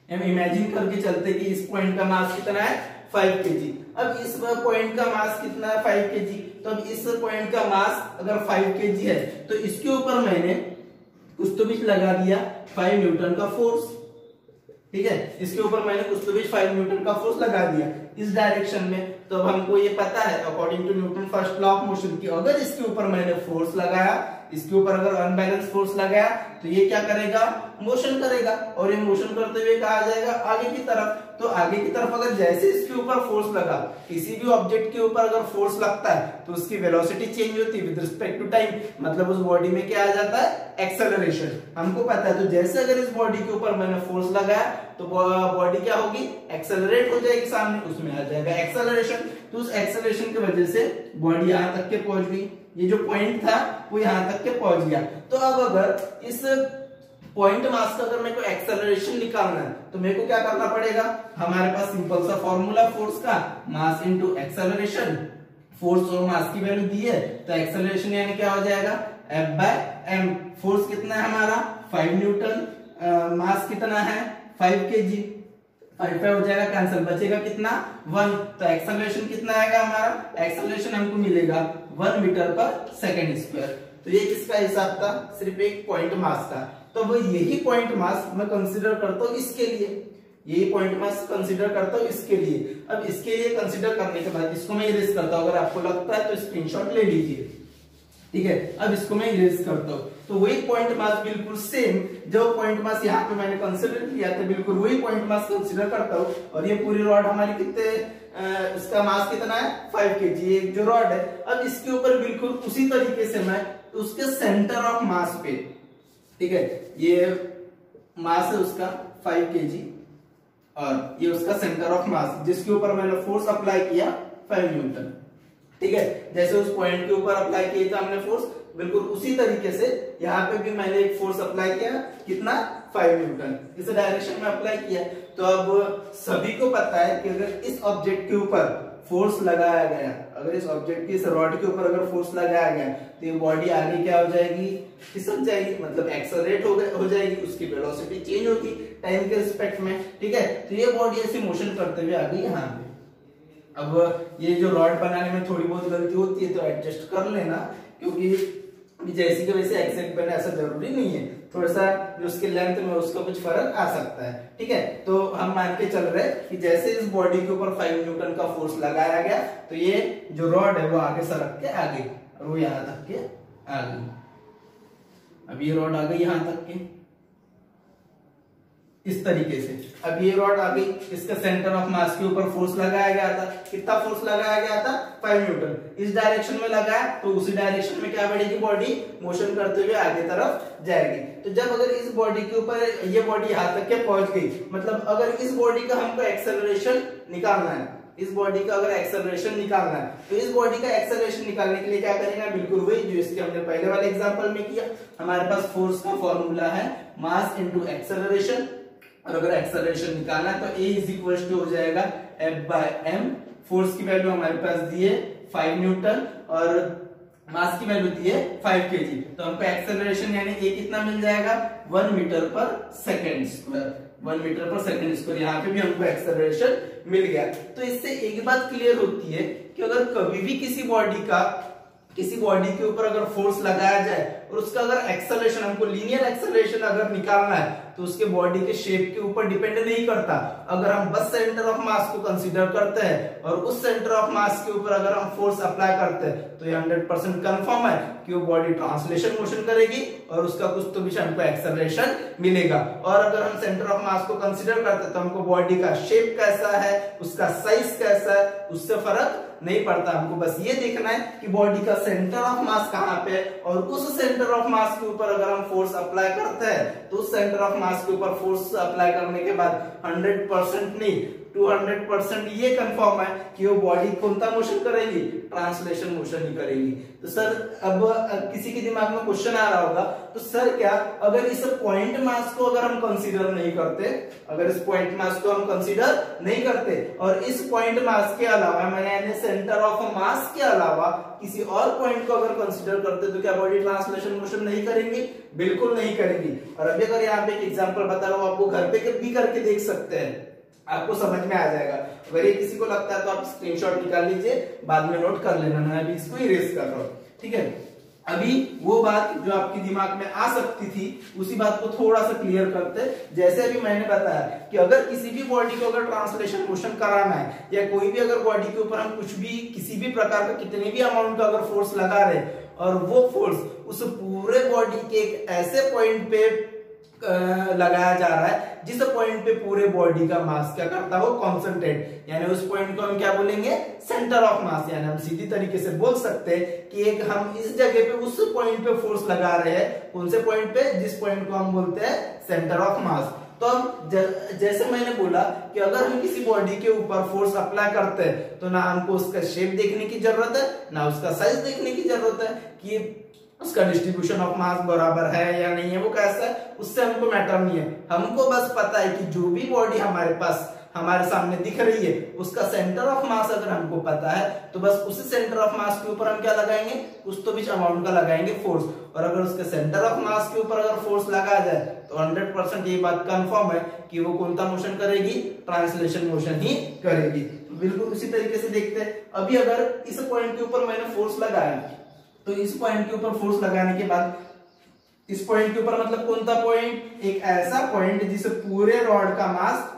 हम इमेजिन करके चलते कि इस पॉइंट का मास कितना है 5 kg। अब इस पॉइंट का मास कितना है 5 kg, तो अब इस पॉइंट का मास अगर 5 kg है तो इसके ऊपर मैंने कुछ तो भी लगा दिया 5 न्यूटन का फोर्स, ठीक है। इसके ऊपर मैंने कुछ तो भी 5 न्यूटन का फोर्स लगा दिया इस डायरेक्शन में। तो अब हमको ये पता है according to Newton first law of motion की अगर इसके ऊपर मैंने फोर्स लगाया, इसके ऊपर अगर अनबैलेंस फोर्स लगाया तो ये क्या करेगा, मोशन करेगा और ये मोशन करते हुए कहा जाएगा आगे की तरफ। तो आगे की तरफ अगर जैसे इसके ऊपर फोर्स लगा, किसी भी ऑब्जेक्ट के ऊपर अगर फोर्स लगता है तो उसकी वेलोसिटी चेंज होती है विद रिस्पेक्ट टू टाइम, मतलब उस बॉडी में क्या आ जाता है, एक्सेलरेशन। हमको पता है तो जैसे अगर इस बॉडी के ऊपर मैंने फोर्स लगाया तो बॉडी क्या होगी, एक्सेलरेट हो जाएगी, सामने उसमें आ जाएगा एक्सेलरेशन। तो उस एक्सेलरेशन की वजह से बॉडी यहां तक के पहुंच गई, ये जो पॉइंट था वो यहां तक के पहुंच गया। तो अब अगर इस पॉइंट मास का अगर मेरे को एक्सेलरेशन निकालना है तो मेरे को क्या करना पड़ेगा, हमारे पास सिंपल सा फॉर्मूला फोर्स का, मास इनटू एक्सेलरेशन। फोर्स और मास की वैल्यू दी है तो एक्सेलरेशन यानी क्या हो जाएगा, F/m। फोर्स कितना है हमारा 5 न्यूटन, मास कितना है 5 kg, 5 हो जाएगा कैंसिल, बचेगा कितना 1। तो एक्सेलरेशन कितना आएगा हमारा, एक्सेलरेशन हमको मिलेगा 1 मीटर पर सेकंड स्क्वायर। तो ये किसका हिसाब था, सिर्फ एक पॉइंट मास का। तो वो यही पॉइंट मास मैं कंसीडर करता हूँ इसके लिए, यही पॉइंट मास कंसीडर करता हूँ इसके लिए। अब इसके लिए कंसीडर करने के बाद इसको मैं इरेज करता हूँ, अगर आपको लगता है तो स्क्रीनशॉट ले लीजिए, ठीक है। अब इसको मैं इरेज करता हूँ तो वही पॉइंट मास बिल्कुल सेम जो पॉइंट मास यहाँ पे मैंने कंसीडर किया था, बिल्कुल वही पॉइंट मास कंसीडर करता हूँ। और ये पूरी रॉड हमारी कितने इसका मास कितना है 5 kg एक जो रॉड है। अब इसके ऊपर बिल्कुल उसी तरीके से मैं उसके सेंटर ऑफ मास पे, ठीक है, ये मास है उसका 5 kg और ये उसका सेंटर ऑफ मास जिसके ऊपर मैंने फोर्स अप्लाई किया 5 न्यूटन, ठीक है। जैसे उस पॉइंट के ऊपर अप्लाई किया था हमने फोर्स, बिल्कुल उसी तरीके से यहाँ पे भी मैंने एक फोर्स अप्लाई किया, कितना 5 न्यूटन, इस डायरेक्शन में अप्लाई किया। तो अब सभी को पता है कि अगर इस ऑब्जेक्ट के ऊपर फोर्स लगाया गया, अगर इस ऑब्जेक्ट की इस रॉड के ऊपर अगर फोर्स लगाया गया तो ये बॉडी आगे क्या हो जाएगी, खिसक जाएगी, मतलब एक्सेलरेट हो जाएगी, उसकी वेलोसिटी चेंज होगी टाइम के रिस्पेक्ट में, ठीक है। तो ये बॉडी ऐसे मोशन करते हुए आ गई यहाँ पे। अब ये जो रॉड बनाने में थोड़ी बहुत गलती होती है तो एडजस्ट कर लेना, क्योंकि जैसी के वैसे एग्जैक्ट बने ऐसा जरूरी नहीं है, थोड़ा सा जो उसके लेंथ में उसका कुछ फर्क आ सकता है, ठीक है। तो हम मान के चल रहे हैं कि जैसे इस बॉडी के ऊपर 5 न्यूटन का फोर्स लगाया गया तो ये जो रॉड है वो आगे सरक के आ गई और वो यहां तक के आ गई। अब ये रॉड आ गई यहां तक के इस तरीके से। अब ये रॉड आ गई, इसका सेंटर ऑफ मास के ऊपर फोर्स लगाया गया था, कितना फोर्स लगाया गया था 5 न्यूटन। इस डायरेक्शन में लगाया तो उसी डायरेक्शन में क्या बढ़ेगी, बॉडी मोशन करते हुए आगे तरफ जाएगी। तो जब अगर इस बॉडी के ऊपर ये बॉडी यहां तक के पहुंच गई, मतलब अगर इस बॉडी का हमको एक्सेलरेशन निकालना है, इस बॉडी का अगर एक्सेलरेशन निकालना है तो इस बॉडी का एक्सेलरेशन निकालने के लिए क्या करेंगे, बिल्कुल वही जो इसके हमने पहले वाले एग्जांपल में किया। हमारे पास फोर्स का फॉर्मूला है मास इनटू एक्सेलरेशन, और अगर एक्सेलरेशन निकालना है तो A इज इक्वल टू हो जाएगा F/m। फोर्स की वैल्यू हमारे पास दी है 5 न्यूटन और मास की वैल्यू दी है 5 kg। तो हमको एक्सेलरेशन यानी A कितना मिल जाएगा 1 मीटर पर सेकेंड स्क्वायर, 1 मीटर पर सेकेंड स्क्वायर। यहाँ पे भी हमको एक्सेलरेशन मिल गया। तो इससे एक बात क्लियर होती है कि अगर कभी भी किसी बॉडी के ऊपर अगर फोर्स लगाया जाए और उसका अगर एक्सेलरेशन, हमको लीनियर एक्सेलरेशन अगर निकालना है तो उसके बॉडी के शेप के ऊपर डिपेंड नहीं करता। अगर हम बस सेंटर ऑफ मास को कंसीडर करते हैं और उस सेंटर ऑफ मास के ऊपर अगर हम फोर्स अप्लाई करते हैं तो ये 100% कंफर्म है कि वो बॉडी ट्रांसलेशन मोशन करेगी और उसका कुछ तो भी हमको एक्सेलरेशन मिलेगा। और अगर हम सेंटर ऑफ मास को कंसीडर करते हैं तो हमको बॉडी का शेप कैसा है, उसका साइज कैसा है, उससे फर्क नहीं पड़ता। हमको बस ये देखना है कि बॉडी का सेंटर ऑफ मास कहाँ पे है और उस सेंटर ऑफ मास के ऊपर अगर हम फोर्स अप्लाई करते हैं तो उस सेंटर ऑफ मास के ऊपर फोर्स अप्लाई करने के बाद 100% नहीं 200% ये कंफर्म है कि वो बॉडी कौन सा मोशन करेगी, ट्रांसलेशन मोशन ही करेगी। तो सर अब किसी के दिमाग में क्वेश्चन आ रहा होगा, तो सर क्या अगर इस पॉइंट मास को अगर हम कंसीडर नहीं करते, अगर इस पॉइंट मास को हम कंसीडर नहीं करते और इस पॉइंट मास के अलावा मैंने सेंटर ऑफ मास के अलावा किसी और पॉइंट को अगर कंसीडर करते तो क्या बॉडी ट्रांसलेशन मोशन नहीं करेंगी? बिल्कुल नहीं करेंगी। और अभी अगर यहाँ पे एक एग्जांपल बता रहा हूँ, आपको घर पे भी करके देख सकते हैं, आपको समझ में आ जाएगा। अगर ये किसी को लगता है तो आप स्क्रीनशॉट निकाल लीजिए, बाद में नोट कर लेना, मैं अभी इसको इरेज कर रहा हूँ, ठीक है। अभी वो बात जो आपके दिमाग में आ सकती थी उसी बात को थोड़ा सा क्लियर करते। जैसे अभी मैंने बताया कि अगर किसी भी बॉडी को अगर ट्रांसलेशन मोशन कराना है या कोई भी अगर बॉडी के ऊपर हम कुछ भी किसी भी प्रकार का कितने भी अमाउंट का अगर फोर्स लगा रहे और वो फोर्स उस पूरे बॉडी के एक ऐसे पॉइंट पे लगाया जा रहा है जिस पॉइंट पे पूरे बॉडी का मास क्या करता हो, कॉन्सेंट्रेट, यानी उस पॉइंट को हम क्या बोलेंगे, सेंटर ऑफ मास। यानी हम सीधी तरीके से बोल सकते हैं कि एक हम इस जगह पे उस पॉइंट पे फोर्स लगा रहे हैं, कौन से पॉइंट पे, जिस पॉइंट को हम बोलते हैं सेंटर ऑफ मास। तो अब जैसे मैंने बोला कि अगर हम किसी बॉडी के ऊपर फोर्स अप्लाई करते हैं तो ना हमको उसका शेप देखने की जरूरत है, ना उसका साइज देखने की जरूरत है कि उसका डिस्ट्रीब्यूशन ऑफ मास बराबर है या नहीं है, वो कैसा है, उससे हमको मैटर नहीं है। हमको बस पता है कि जो भी बॉडी हमारे पास हमारे सामने दिख रही है उसका सेंटर ऑफ मास अगर हमको पता है तो बस उसी सेंटर ऑफ मास के ऊपर हम क्या लगाएंगे, कुछ तो भी अमाउंट का लगाएंगे फोर्स। और अगर उसके सेंटर ऑफ मास के ऊपर अगर फोर्स लगाया जाए तो 100% ये बात कंफर्म है कि वो कौन सा मोशन करेगी, ट्रांसलेशन मोशन ही करेगी। तो बिल्कुल उसी तरीके से देखते हैं। अभी अगर इस पॉइंट के ऊपर मैंने फोर्स लगाया तो इस पॉइंट के ऊपर फोर्स लगाने के बाद इस पॉइंट के ऊपर मतलब कौन सा पॉइंट, एक ऐसा पॉइंट जिसे पूरे रॉड का मास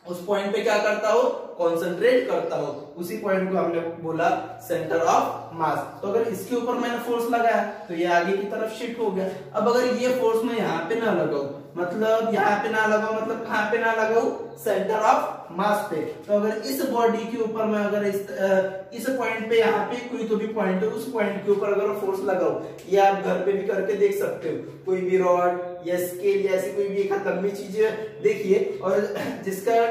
उस पॉइंट पे क्या करता हो, कॉन्सेंट्रेट करता हो, उसी पॉइंट को हमने बोला सेंटर ऑफ मास। तो अगर इसके ऊपर मैंने फोर्स लगाया तो ये आगे की तरफ शिफ्ट हो गया। अब अगर ये फोर्स मैं यहाँ पे ना लगाऊं, मतलब यहाँ पे ना लगाऊं, मतलब कहाँ पे ना लगाऊं, सेंटर ऑफ मास पे। तो अगर इस बॉडी के ऊपर मैं अगर इस पॉइंट पे, यहाँ पे कोई तो भी पॉइंट है, उस पॉइंट के ऊपर अगर फोर्स लगाऊं, ये आप घर पे भी करके देख सकते हो, कोई भी रॉड या स्केल या ऐसी कोई भी एक लंबी चीज देखिए, और जिसका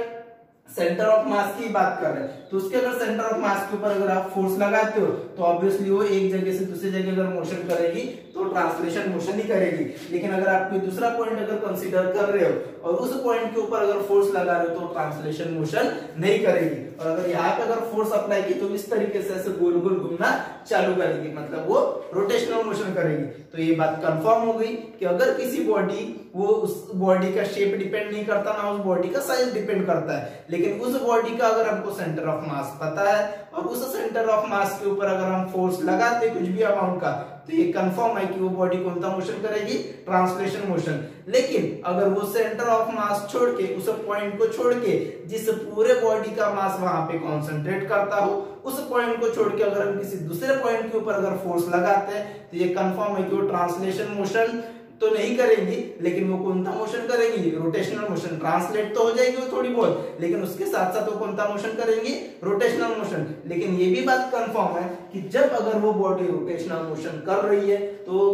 सेंटर ऑफ मास की बात कर रहे हैं, तो उसके अगर सेंटर ऑफ मास के ऊपर अगर आप फोर्स लगाते हो तो ऑब्वियसली वो एक जगह से दूसरी जगह अगर मोशन करेगी तो ट्रांसलेशन मोशन ही करेगी। लेकिन अगर आप कोई दूसरा पॉइंट अगर कंसीडर कर रहे हो और उस पॉइंट के ऊपर अगर फोर्स लगा रहे हो तो ट्रांसलेशन मोशन नहीं करेगी। और अगर यहाँ पे अगर फोर्स अप्लाई की तो इस तरीके से ऐसे गोल गोल घूमना चालू करेगी, मतलब वो रोटेशनल मोशन करेगी। तो ये बात कंफर्म हो गई कि अगर किसी बॉडी, वो उस बॉडी का शेप डिपेंड नहीं करता, ना उस बॉडी का साइज डिपेंड करता है, लेकिन उस बॉडी का अगर हमको सेंटर ऑफ मास पता है और उस सेंटर ऑफ मास के ऊपर अगर हम फोर्स लगाते कुछ भी अमाउंट का, तो ये कंफर्म है कि वो बॉडी कौन सा मोशन करेगी, ट्रांसलेशन मोशन। लेकिन अगर वो सेंटर ऑफ मास छोड़ के, उस पॉइंट को छोड़ के, जिस पूरे बॉडी का मास वहां पे कॉन्सेंट्रेट करता हो, उस पॉइंट को छोड़ के अगर हम किसी दूसरे पॉइंट के ऊपर अगर फोर्स लगाते हैं तो ये कंफर्म है कि वो ट्रांसलेशन मोशन तो नहीं करेंगी, लेकिन वो कौन सा मोशन करेंगी, रोटेशनल मोशन। ट्रांसलेट तो हो जाएगी वो थोड़ी बहुत, लेकिन उसके साथ साथ वो कौन सा मोशन करेंगी, रोटेशनल मोशन। लेकिन ये भी बात कंफर्म है कि जब अगर वो बॉडी रोटेशनल मोशन कर रही है तो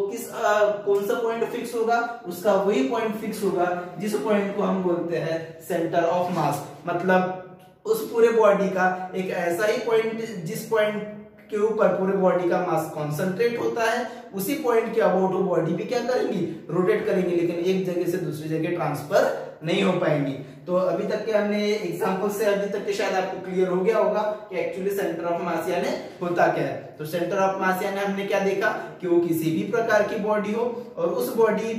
कौन सा पॉइंट फिक्स होगा, उसका वही पॉइंट फिक्स होगा जिस पॉइंट को हम बोलते हैं सेंटर ऑफ मास। मतलब उस पूरे बॉडी का एक ऐसा ही पॉइंट जिस पॉइंट के ऊपर पूरे बॉडी का मास कॉन्सेंट्रेट होता है, उसी पॉइंट के अबाउट वो बॉडी भी क्या करेंगी, रोटेट करेंगी, लेकिन एक जगह से दूसरी जगह ट्रांसफर नहीं हो पाएंगी। तो अभी तक के हमने एग्जांपल से अभी तक के शायद आपको क्लियर हो गया होगा कि एक्चुअली सेंटर ऑफ मास यानी होता क्या है। तो सेंटर ऑफ मास यानी हमने क्या देखा कि वो किसी भी प्रकार की बॉडी हो और उस बॉडी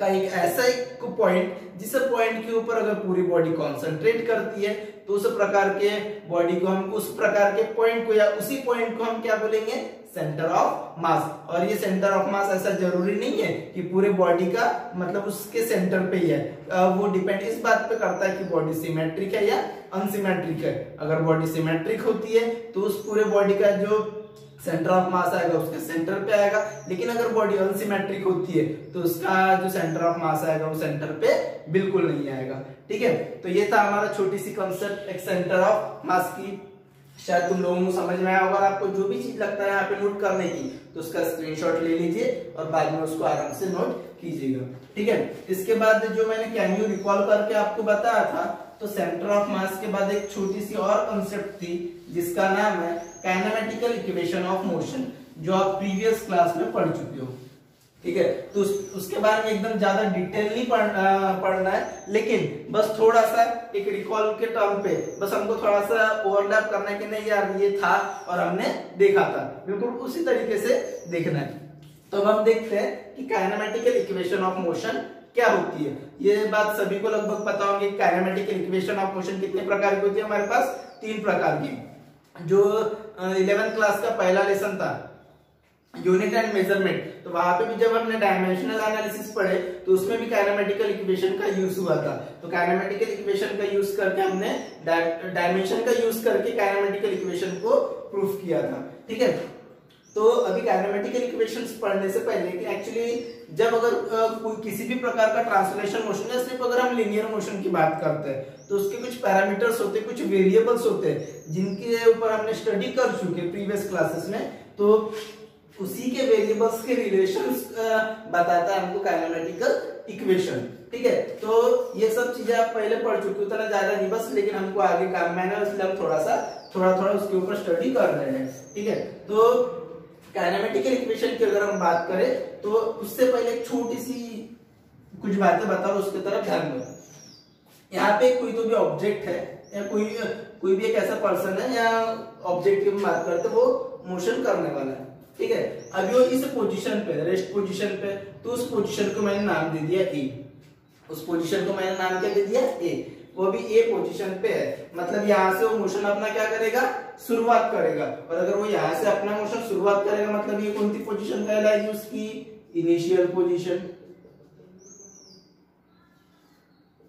का एक ऐसा एक पॉइंट जिस पॉइंट के ऊपर अगर पूरी बॉडी कॉन्सेंट्रेट करती है तो उस प्रकार के बॉडी को हम, उस प्रकार के पॉइंट को या उसी पॉइंट को हम क्या बोलेंगे, सेंटर ऑफ मास। और ये सेंटर ऑफ मास ऐसा जरूरी नहीं है कि पूरे बॉडी का मतलब उसके सेंटर पे ही है, वो डिपेंड इस बात पे करता है कि बॉडी सिमेट्रिक है या अनसिमेट्रिक है। अगर बॉडी सिमेट्रिक होती है तो उस पूरे बॉडी का जो सेंटर ऑफ मास आएगा उसके सेंटर पे आएगा, लेकिन अगर बॉडी अनसिमेट्रिक होती है तो उसका जो सेंटर ऑफ मास आएगा वो सेंटर पे बिल्कुल नहीं आएगा। ठीक है, तो ये था हमारा छोटी सी कंसेप्ट एक सेंटर ऑफ मास की। शायद तुम लोगों को समझ में आया होगा। आपको जो भी चीज लगता है यहाँ पे नोट करने की तो उसका स्क्रीनशॉट ले लीजिए और बाद में उसको आराम से नोट कीजिएगा। ठीक है, इसके बाद जो मैंने कैन यू रिकॉल करके आपको बताया था, तो सेंटर ऑफ मास के बाद एक छोटी सी और कंसेप्ट थी जिसका नाम है काइनेमेटिकल इक्वेशन ऑफ मोशन, जो आप प्रीवियस क्लास में पढ़ चुके हो। ठीक है, तो उसके बारे में एकदम ज्यादा डिटेल नहीं पढ़ना है, लेकिन बस थोड़ा सा एक रिकॉल के टर्म पे बस हमको थोड़ा सा ओवरलैप करना है कि नहीं यार ये था और हमने देखा था, बिल्कुल उसी तरीके से देखना है। तो अब हम देखते हैं कि काइनेमेटिकल इक्वेशन ऑफ मोशन क्या होती है। ये बात सभी को लगभग पता होगी। काइनेमेटिकल इक्वेशन ऑफ मोशन कितने प्रकार की होती है हमारे पास, 3 प्रकार की। जो 11th क्लास का पहला लेसन था यूनिट एंड मेजरमेंट, तो वहां पे भी जब हमने डायमेंशनल एनालिसिस पढ़े तो उसमें भी काइनेमेटिकल इक्वेशन का यूज हुआ था। तो काइनेमेटिकल इक्वेशन का यूज करके हमने डायमेंशन का यूज करके काइनेमेटिकल इक्वेशन को प्रूफ किया था। ठीक है, तो अभी काइनेमेटिकल इक्वेशंस पढ़ने से पहले कि एक्चुअली जब अगर कोई किसी भी प्रकार का ट्रांसलेशन मोशन या सिर्फ अगर हम लीनियर मोशन की बात करते हैं तो उसके कुछ पैरामीटर्स होते हैं, कुछ वेरिएबल्स होते हैं जिनके ऊपर हमने स्टडी कर चुके प्रीवियस क्लासेस में। तो उसी के वेरिएबल्स के रिलेशंस बताता है हमको काइनेमेटिकल इक्वेशन। ठीक है, तो ये सब चीजें आप पहले पढ़ चुके, उतना ज्यादा नहीं बस, लेकिन हमको आगे काम मैंने इसलिए हम थोड़ा उसके ऊपर स्टडी कर रहे हैं। ठीक है, तो काइनेमेटिकल इक्वेशन की अगर हम बात करें तो उससे पहले एक छोटी सी कुछ बातें बता रहा हूं, उसकी तरफ ध्यान दो। यहाँ पे कोई तो भी ऑब्जेक्ट है या कोई भी एक ऐसा पर्सन है या ऑब्जेक्ट की बात करते वो मोशन करने वाला है। ठीक है, अभी वो इस पोजीशन पे, रेस्ट पोजीशन पे, तो उस पोजीशन को मैंने नाम दे दिया ए। उस पोजीशन को मैंने नाम क्या दे दिया ए, वो भी ए पोजीशन पे है। मतलब यहां से वो मोशन अपना क्या करेगा, शुरुआत करेगा। और अगर वो यहां से अपना मोशन शुरुआत करेगा मतलब ये कौन सी पोजीशन कहलाएगी उसकी, इनिशियल पोजीशन।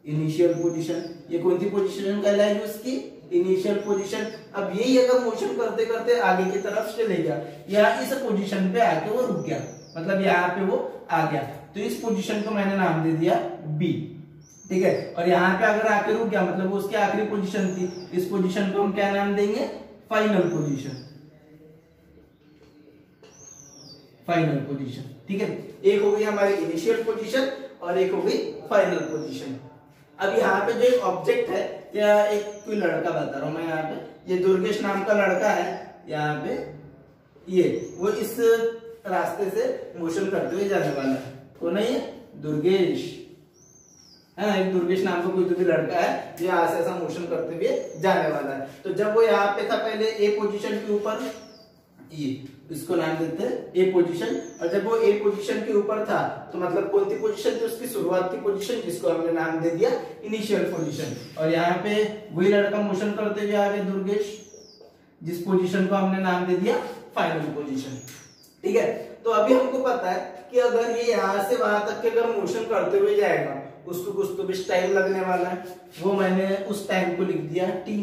इनिशियल पोजीशन ये कौन सी पोजीशन कहलाएगी उसकी, इनिशियल पोजीशन। अब यही अगर मोशन करते करते आगे की तरफ चले गया, यहाँ इस पोजीशन पे आके वो रुक गया, मतलब यहाँ पे वो आ गया, तो इस पोजीशन को मैंने नाम दे दिया बी, ठीक है। और यहाँ पे अगर आके रुक गया मतलब वो उसकी आखिरी पोजीशन थी, इस पोजीशन को हम क्या नाम देंगे, फाइनल पोजीशन, फाइनल पोजीशन, ठीक है। एक हो गई हमारी इनिशियल पोजीशन और एक हो गई फाइनल पोजीशन। अब यहाँ पे जो एक ऑब्जेक्ट है, या एक कोई लड़का बता रहा हूं मैं, यहाँ पे ये दुर्गेश नाम का लड़का है, यहाँ पे ये वो इस रास्ते से मोशन करते हुए जाने वाला है, कौन है ये, दुर्गेश है ना, एक दुर्गेश नाम का कोई तो भी लड़का है जो यहाँ से ऐसा मोशन करते हुए जाने वाला है। तो जब वो यहाँ पे था पहले ए पोजीशन के ऊपर, ये इसको नाम देते हैं ए पोजीशन, और जब वो ए पोजीशन के ऊपर था तो मतलब कौन सी पोजीशन थी, उसकी शुरुआत की पोजीशन, जिसको हमने नाम दे दिया इनिशियल पोजीशन। और यहाँ पे वही लड़का मोशन करते हुए आ गया दुर्गेश, जिस पोजीशन को हमने नाम दे दिया फाइनल पोजीशन, ठीक है। तो अभी हमको पता है कि अगर ये यहाँ से वहां तक के अगर मोशन करते हुए जाएगा, उसको कुछ तो भी टाइम लगने वाला है, वो मैंने उस टाइम को लिख दिया टी।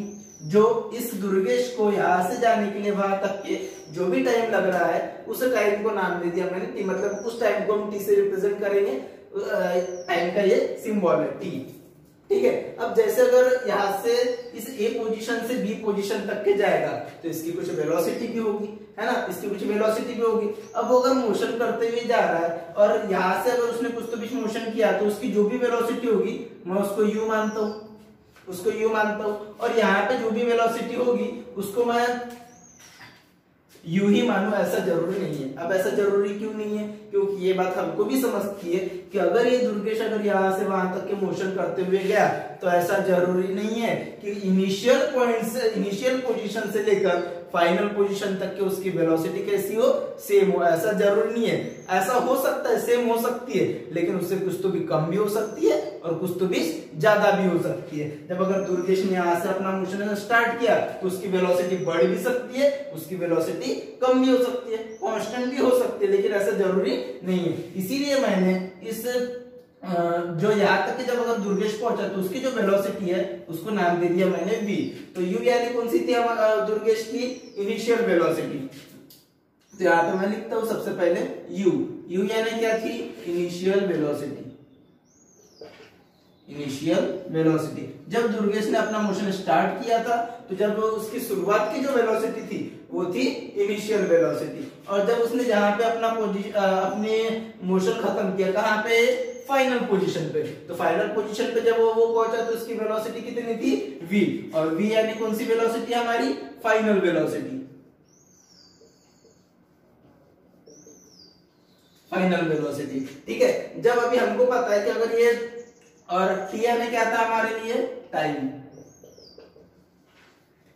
जो इस दुर्गेश को यहाँ से जाने के लिए वहां तक के जो भी टाइम लग रहा है, उस टाइम को नाम दे दिया मैंने टी, मतलब उस टाइम को हम टी से रिप्रेजेंट करेंगे, टाइम का ये सिंबल है टी, ठीक है। अब जैसे अगर यहाँ से इस ए पोजीशन से बी पोजीशन तक के जाएगा तो इसकी कुछ वेलोसिटी भी होगी, है ना, इसकी कुछ वेलोसिटी भी होगी। अब वो अगर मोशन करते हुए जा रहा है और यहाँ से अगर उसने कुछ तो भी मोशन किया तो उसकी जो भी वेलोसिटी होगी मैं उसको यू मानता हूँ, उसको यू मानता हूँ, और यहाँ पे जो भी वेलोसिटी होगी उसको मैं यू ही मानो, ऐसा जरूरी नहीं है। अब ऐसा जरूरी क्यों नहीं है, क्योंकि ये बात हमको भी समझती है कि अगर ये दुर्गेश अगर यहाँ से वहां तक के मोशन करते हुए गया तो ऐसा जरूरी नहीं है कि इनिशियल पॉइंट से, इनिशियल पोजीशन से लेकर फाइनल पोजीशन तक के उसकी वेलोसिटी कैसी हो, सेम हो, ऐसा जरूरी नहीं है। ऐसा हो सकता है, सेम हो सकती है, लेकिन उससे कुछ तो भी कम भी हो सकती है और कुछ तो भी ज्यादा भी हो सकती है। जब अगर दुर्गेश ने यहाँ से अपना मोशन स्टार्ट किया तो उसकी वेलोसिटी बढ़ भी सकती है, उसकी वेलोसिटी कम भी हो सकती है, कांस्टेंट भी हो सकती है, लेकिन ऐसा जरूरी नहीं है। इसीलिए मैंने इस जो यहाँ तक जब अगर दुर्गेश पहुंचा तो उसकी जो वेलोसिटी है उसको नाम दे दिया मैंने v। तो u यानी कौन सी थी दुर्गेश की इनिशियल वेलोसिटी, तो यहाँ पे मैं लिखता हूं सबसे पहले u यानी क्या थी, इनिशियल वेलोसिटी, इनिशियल वेलोसिटी। जब दुर्गेश ने अपना मोशन स्टार्ट किया था तो जब उसकी शुरुआत की जो वेलोसिटी थी वो थी इनिशियल वेलोसिटी, और जब उसने जहां पे अपने मोशन खत्म किया कहां पे, फाइनल पोजीशन पे, तो फाइनल पोजीशन पे जब वो पहुंचा तो उसकी वेलोसिटी कितनी थी, v, और v यानी कौन सी वेलोसिटी हमारी, फाइनल वेलोसिटी, फाइनल वेलोसिटी, ठीक है। जब अभी हमको पता है कि अगर ये, और t यानी क्या था हमारे लिए, टाइम,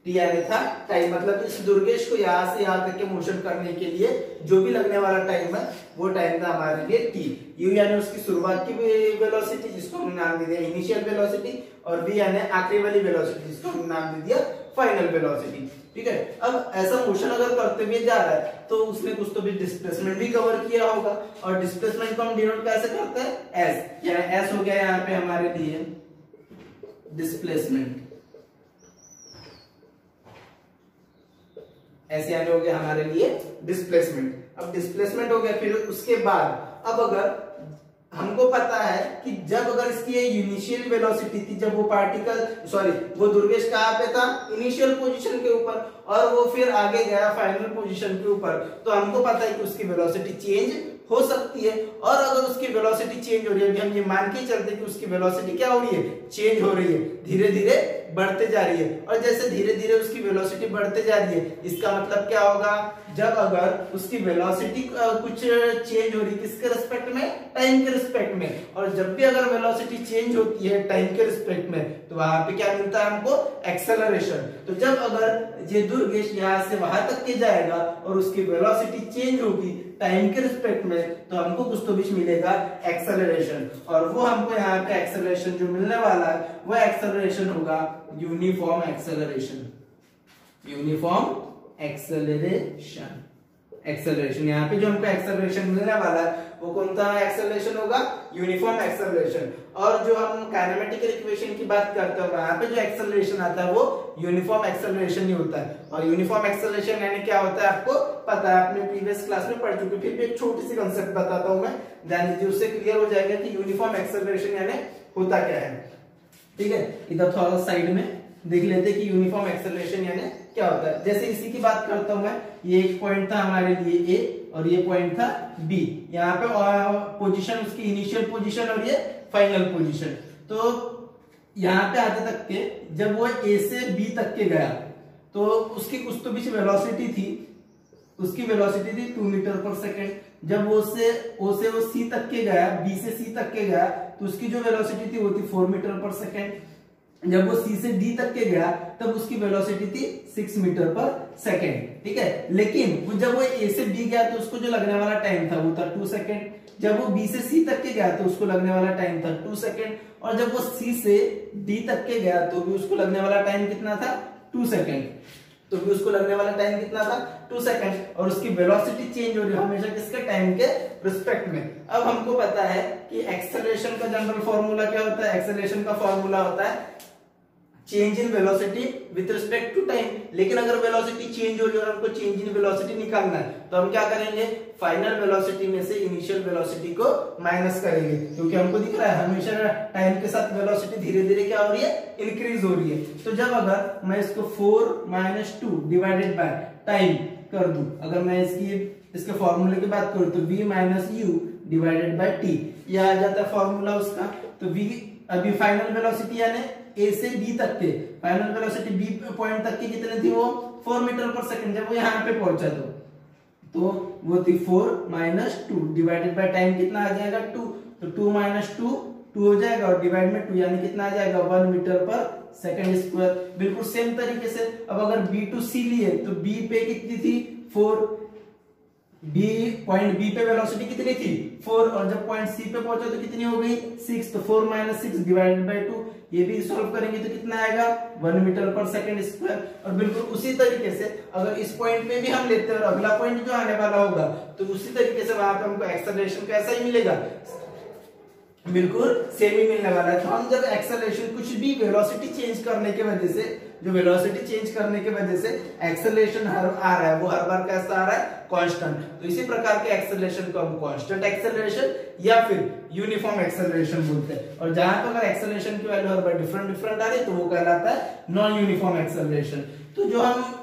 t यानी था टाइम, मतलब इस दुर्गेश को यहाँ से यहाँ तक के मोशन करने के लिए जो भी लगने वाला टाइम है वो टाइम था हमारे लिए t। u यानी उसकी शुरुआत की वेलोसिटी जिसको हमने नाम दे दिया इनिशियल वेलोसिटी, और v यानी आखिरी वाली वेलोसिटी जिसको हमने नाम दे दिया फाइनल वेलोसिटी, ठीक है। अब ऐसा मोशन अगर करते हुए जा रहा है तो उसने कुछ तो भी डिस्प्लेसमेंट भी कवर किया होगा, और डिस्प्लेसमेंट को हम डिनोट कैसे करते हैं, s, यानी s हो गया यहाँ पे हमारे लिए डिस्प्लेसमेंट, ऐसे यानी हो गया हमारे लिए डिस्प्लेसमेंट। अब डिस्प्लेसमेंट हो गया, फिर उसके बाद अब अगर हमको पता है कि जब अगर इसकी ये इनिशियल वेलोसिटी थी, जब वो पार्टिकल वो दुर्गेश कहाँ पे था, इनिशियल पोजीशन के ऊपर, और वो फिर आगे गया फाइनल पोजीशन के ऊपर, तो हमको पता है कि उसकी वेलोसिटी चेंज हो सकती है। और अगर उसकी वेलोसिटी चेंज हो रही है, हम ये मान के चलते कि उसकी वेलोसिटी क्या हो रही है, चेंज हो रही है, धीरे धीरे बढ़ते जा रही है। और जैसे धीरे धीरे उसकी वेलोसिटी बढ़ते जा रही है, इसका मतलब क्या होगा, जब अगर उसकी वेलोसिटी कुछ चेंज हो रही है किसके रिस्पेक्ट में, टाइम के रिस्पेक्ट में, और जब भी अगर वेलोसिटी चेंज होती है टाइम के रिस्पेक्ट में तो वहां पे क्या मिलता है हमको, एक्सेलरेशन। तो जब अगर ये दुर्गेश यहाँ से वहां तक के जाएगा और उसकी वेलोसिटी चेंज होगी टाइम के रिस्पेक्ट में, तो हमको कुछ तो बीच मिलेगा एक्सेलरेशन, और वो हमको यहाँ पे एक्सेलरेशन जो मिलने वाला है वो एक्सेलरेशन होगा uniform acceleration, uniform acceleration, acceleration. यहाँ पे जो हमको एक्सेलरेशन मिलने वाला है वो कौन सा एक्सेलरेशन होगा, यूनिफॉर्म एक्सेलरेशन। और जो हम काइनेमेटिकल इक्वेशन की बात करते हैं यहाँ पे जो एक्सेलरेशन आता है वो यूनिफॉर्म एक्सेलरेशन ही होता है। और यूनिफॉर्म एक्सेलरेशन यानी क्या होता है आपको पता है, आपने प्रीवियस क्लास में पढ़ चुके। फिर भी एक छोटी सी कंसेप्ट बताता हूं मैं, जान लीजिए, उससे क्लियर हो जाएगा कि यूनिफॉर्म एक्सेलरेशन यानी होता क्या है। ठीक है, इधर थोड़ा सा साइड में देख लेते हैं कि यूनिफॉर्म एक्सेलरेशन यानी क्या होता है। जैसे इसी की बात करता हूं मैं, ये एक पॉइंट था हमारे लिए ए और ये पॉइंट था बी। यहाँ पे पोजीशन उसकी इनिशियल पोजीशन और ये फाइनल पोजीशन। तो यहाँ पे आते तक के जब वो ए से बी तक के गया तो उसकी कुछ तो बीच वेलोसिटी थी, उसकी वेलोसिटी थी 2 मीटर पर सेकेंड। जब वो सी तक के गया, बी से सी तक के गया तो उसकी जो वेलोसिटी थी वो थी 4 मीटर पर सेकेंड। जब वो सी से डी तक के गया तब उसकी वेलोसिटी थी 6 मीटर पर सेकेंड। ठीक है, लेकिन जब वो ए से बी गया तो उसको जो लगने वाला टाइम था वो था 2 सेकेंड। जब वो बी से सी तक के गया तो उसको लगने वाला टाइम था 2 सेकेंड। और जब वो सी से डी तक के गया तो भी उसको लगने वाला टाइम कितना था, 2 सेकेंड। तो भी उसको लगने वाला टाइम कितना था, 2 सेकेंड। और उसकी वेलोसिटी चेंज हो रही है हमेशा किसके, टाइम के रिस्पेक्ट में। अब हमको पता है कि एक्सेलरेशन का जनरल फॉर्मूला क्या होता है, एक्सेलरेशन का फॉर्मूला होता है change in velocity with respect to time. लेकिन अगर वेलोसिटी चेंज हो रही है और हमको चेंज इन वेलोसिटी निकालना है तो हम क्या करेंगे, फाइनल वेलोसिटी में से इनिशियल वेलोसिटी को माइनस करेंगे, क्योंकि हमको दिख रहा है हमेशा टाइम के साथ वेलोसिटी धीरे धीरे क्या हो रही है, इंक्रीज हो रही है। तो जब अगर मैं इसको 4 - 2 डिवाइडेड बाय टाइम कर दूं, अगर मैं इसके फॉर्मूले की बात करूं तो v - u divided by t, यह आ जाता है फॉर्मूला उसका। तो v अभी फाइनल वेलोसिटी यानी ए से बी तक के, फाइनल वेलोसिटी बी पॉइंट तक की कितनी थी, वो 4 मीटर पर सेकंड। जब वो यहाँ पे पहुंचा तो वो थी 4 - 2 डिवाइडेड बाय टाइम कितना आ जाएगा, 2। तो 2 - 2 2 हो जाएगा और डिवाइड में 2 यानी कितना आ जाएगा, 1 मीटर पर सेकंड स्क्वायर। बिल्कुल सेम तरीके से अब अगर बी टू सी लिए तो बी पे कितनी थी, 4। पॉइंट बी पे वेलोसिटी कितनी थी, 4। और जब पॉइंट सी पे पहुंचा तो कितनी हो गई, 6। तो 4 - 6 डिवाइडेड बाय 2, ये भी सॉल्व करेंगे तो कितना आएगा, 1 मीटर पर सेकंड स्क्वायर। और बिल्कुल उसी तरीके से अगर इस पॉइंट पे भी हम लेते हैं और अगला पॉइंट जो आने वाला होगा तो उसी तरीके से वहां पे हमको एक्सेलरेशन कैसा ही मिलेगा, बिल्कुल सेम ही मिलने वाला है। तो हम जब एक्सेलरेशन कुछ भी वेलोसिटी चेंज करने की वजह से, जो वेलोसिटी चेंज करने की वजह से एक्सेलरेशन आ रहा है वो हर बार कैसा आ रहा है, कांस्टेंट। तो इसी प्रकार के एक्सेलरेशन को हम कांस्टेंट एक्सेलरेशन या फिर यूनिफॉर्म एक्सेलरेशन बोलते हैं। और जहां पर अगर एक्सेलरेशन की वैल्यू हर बार डिफरेंट आ रही तो वो कहलाता है नॉन यूनिफॉर्म एक्सेलरेशन। तो जो हम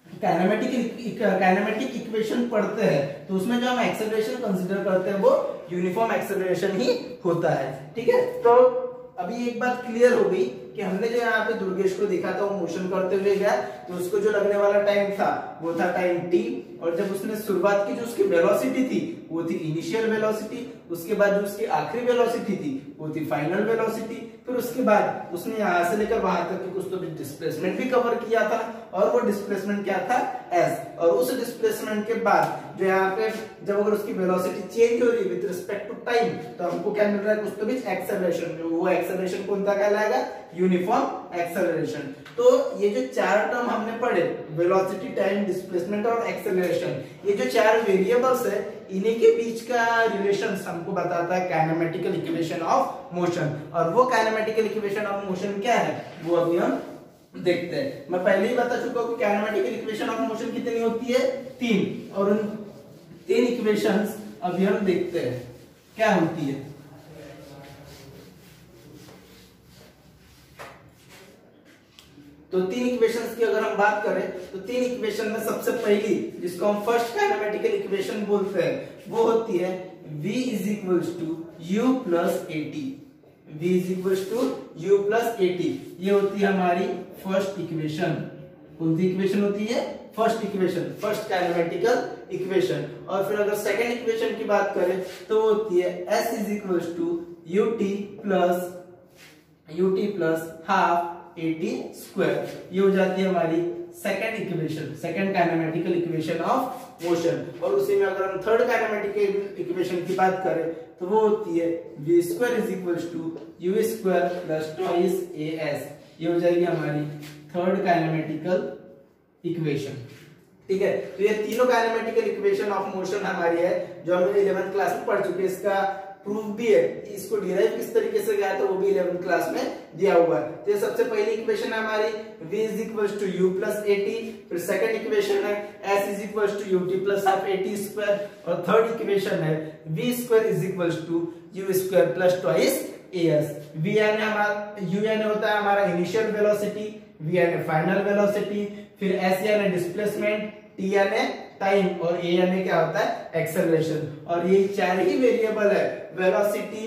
काइनेमेटिक इक्वेशन पढ़ते हैं तो उसमें जो हम एक्सेलरेशन कंसीडर करते हैं वो यूनिफॉर्म एक्सेलरेशन ही होता है। ठीक है, तो अभी एक बात क्लियर हो गई कि हमने जो यहाँ पे दुर्गेश को देखा था वो मोशन करते हुए गया तो उसको जो लगने वाला टाइम था वो था टाइम t। और जब उसने शुरुआत की जो उसकी वेलोसिटी थी वो थी इनिशियल वेलोसिटी, उसके बाद जो उसकी आखिरी वेलोसिटी थी वो थी फाइनल वेलोसिटी। फिर उसके बाद उसने यहाँ से लेकर वहां तक कुछ तो डिस्प्लेसमेंट भी कवर किया था और वो डिस्प्लेसमेंट क्या था, s। और उस डिस्प्लेसमेंट के बाद जो यहाँ पे जब अगर उसकी वेलोसिटी चेंज हो रही है विद रिस्पेक्ट टू टाइम तो हमको क्या मिल रहा है, कुछ तो बीच एक्सेलरेशन। जो वो एक्सेलरेशन कौन सा कहलाएगा, यूनिफॉर्म एक्सेलरेशन। तो ये जो 4 टर्म हमने पढ़े, वेलोसिटी, टाइम, डिस्प्लेसमेंट और एक्सेलरेशन, ये जो 4 वेरिएबल्स है इन्हीं के बीच का रिलेशन हमको बताता है काइनेमेटिकल इक्वेशन ऑफ मोशन। और वो काइनेमेटिकल इक्वेशन ऑफ मोशन क्या है वो अभी हम देखते हैं। मैं पहले ही बता चुका हूं कि काइनेमेटिकल इक्वेशन ऑफ मोशन कितनी होती है, 3। और उन 3 इक्वेशंस अभी हम देखते हैं क्या होती है। तो 3 इक्वेशंस की अगर हम बात करें तो 3 इक्वेशन में सबसे पहली जिसको हम फर्स्ट काइनेमेटिकल इक्वेशन बोलते हैं वो होती है v = u + at। v = u + at, ये होती है हमारी फर्स्ट इक्वेशन। कौन सी इक्वेशन होती है, first equation, first kinematical equation. और फिर अगर सेकंड इक्वेशन की बात करें तो होती है s = ut + ½ at²। ये हो जाती है हमारी second equation, second kinematical equation of motion. और उसी में अगर हम थर्ड काइनेमेटिकल इक्वेशन की बात करें तो वो होती है v² = u² + 2as। ये हो जाएगी हमारी थर्ड काइनेमेटिकल इक्वेशन। ठीक है। तो ये तीनों काइनेमेटिकल इक्वेशन ऑफ मोशन हमारी है जो हमने 11th क्लास में पढ़ चुके हैं। इसका प्रूफ भी है, इसको डिराइव किस तरीके से गया था वो भी 11th क्लास में दिया हुआ है। तो ये सबसे पहली इक्वेशन है हमारी v is equals to u plus at। फिर सेकंड इक्वेशन है s is equals to ut plus half at square। और थर्ड इक्वेशन है v square is equals to u square plus twice as। v यानी हमारा u यानी होता है हमारा इनिशियल वेलोसिटी, v यानी फाइनल वेलोसिटी, फिर s यानी डिस्प्लेसमेंट, t यानी टाइम और a यानी क्या होता है एक्सेलरेशन। और ये चार ही वेरिएबल है, velocity,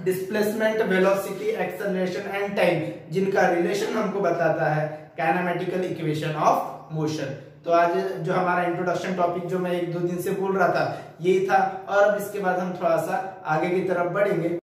displacement, velocity, acceleration and time, जिनका रिलेशन हमको बताता है काइनेमेटिकल इक्वेशन ऑफ मोशन। तो आज जो हमारा इंट्रोडक्शन टॉपिक जो मैं 1-2 दिन से बोल रहा था यही था। और अब इसके बाद हम थोड़ा सा आगे की तरफ बढ़ेंगे।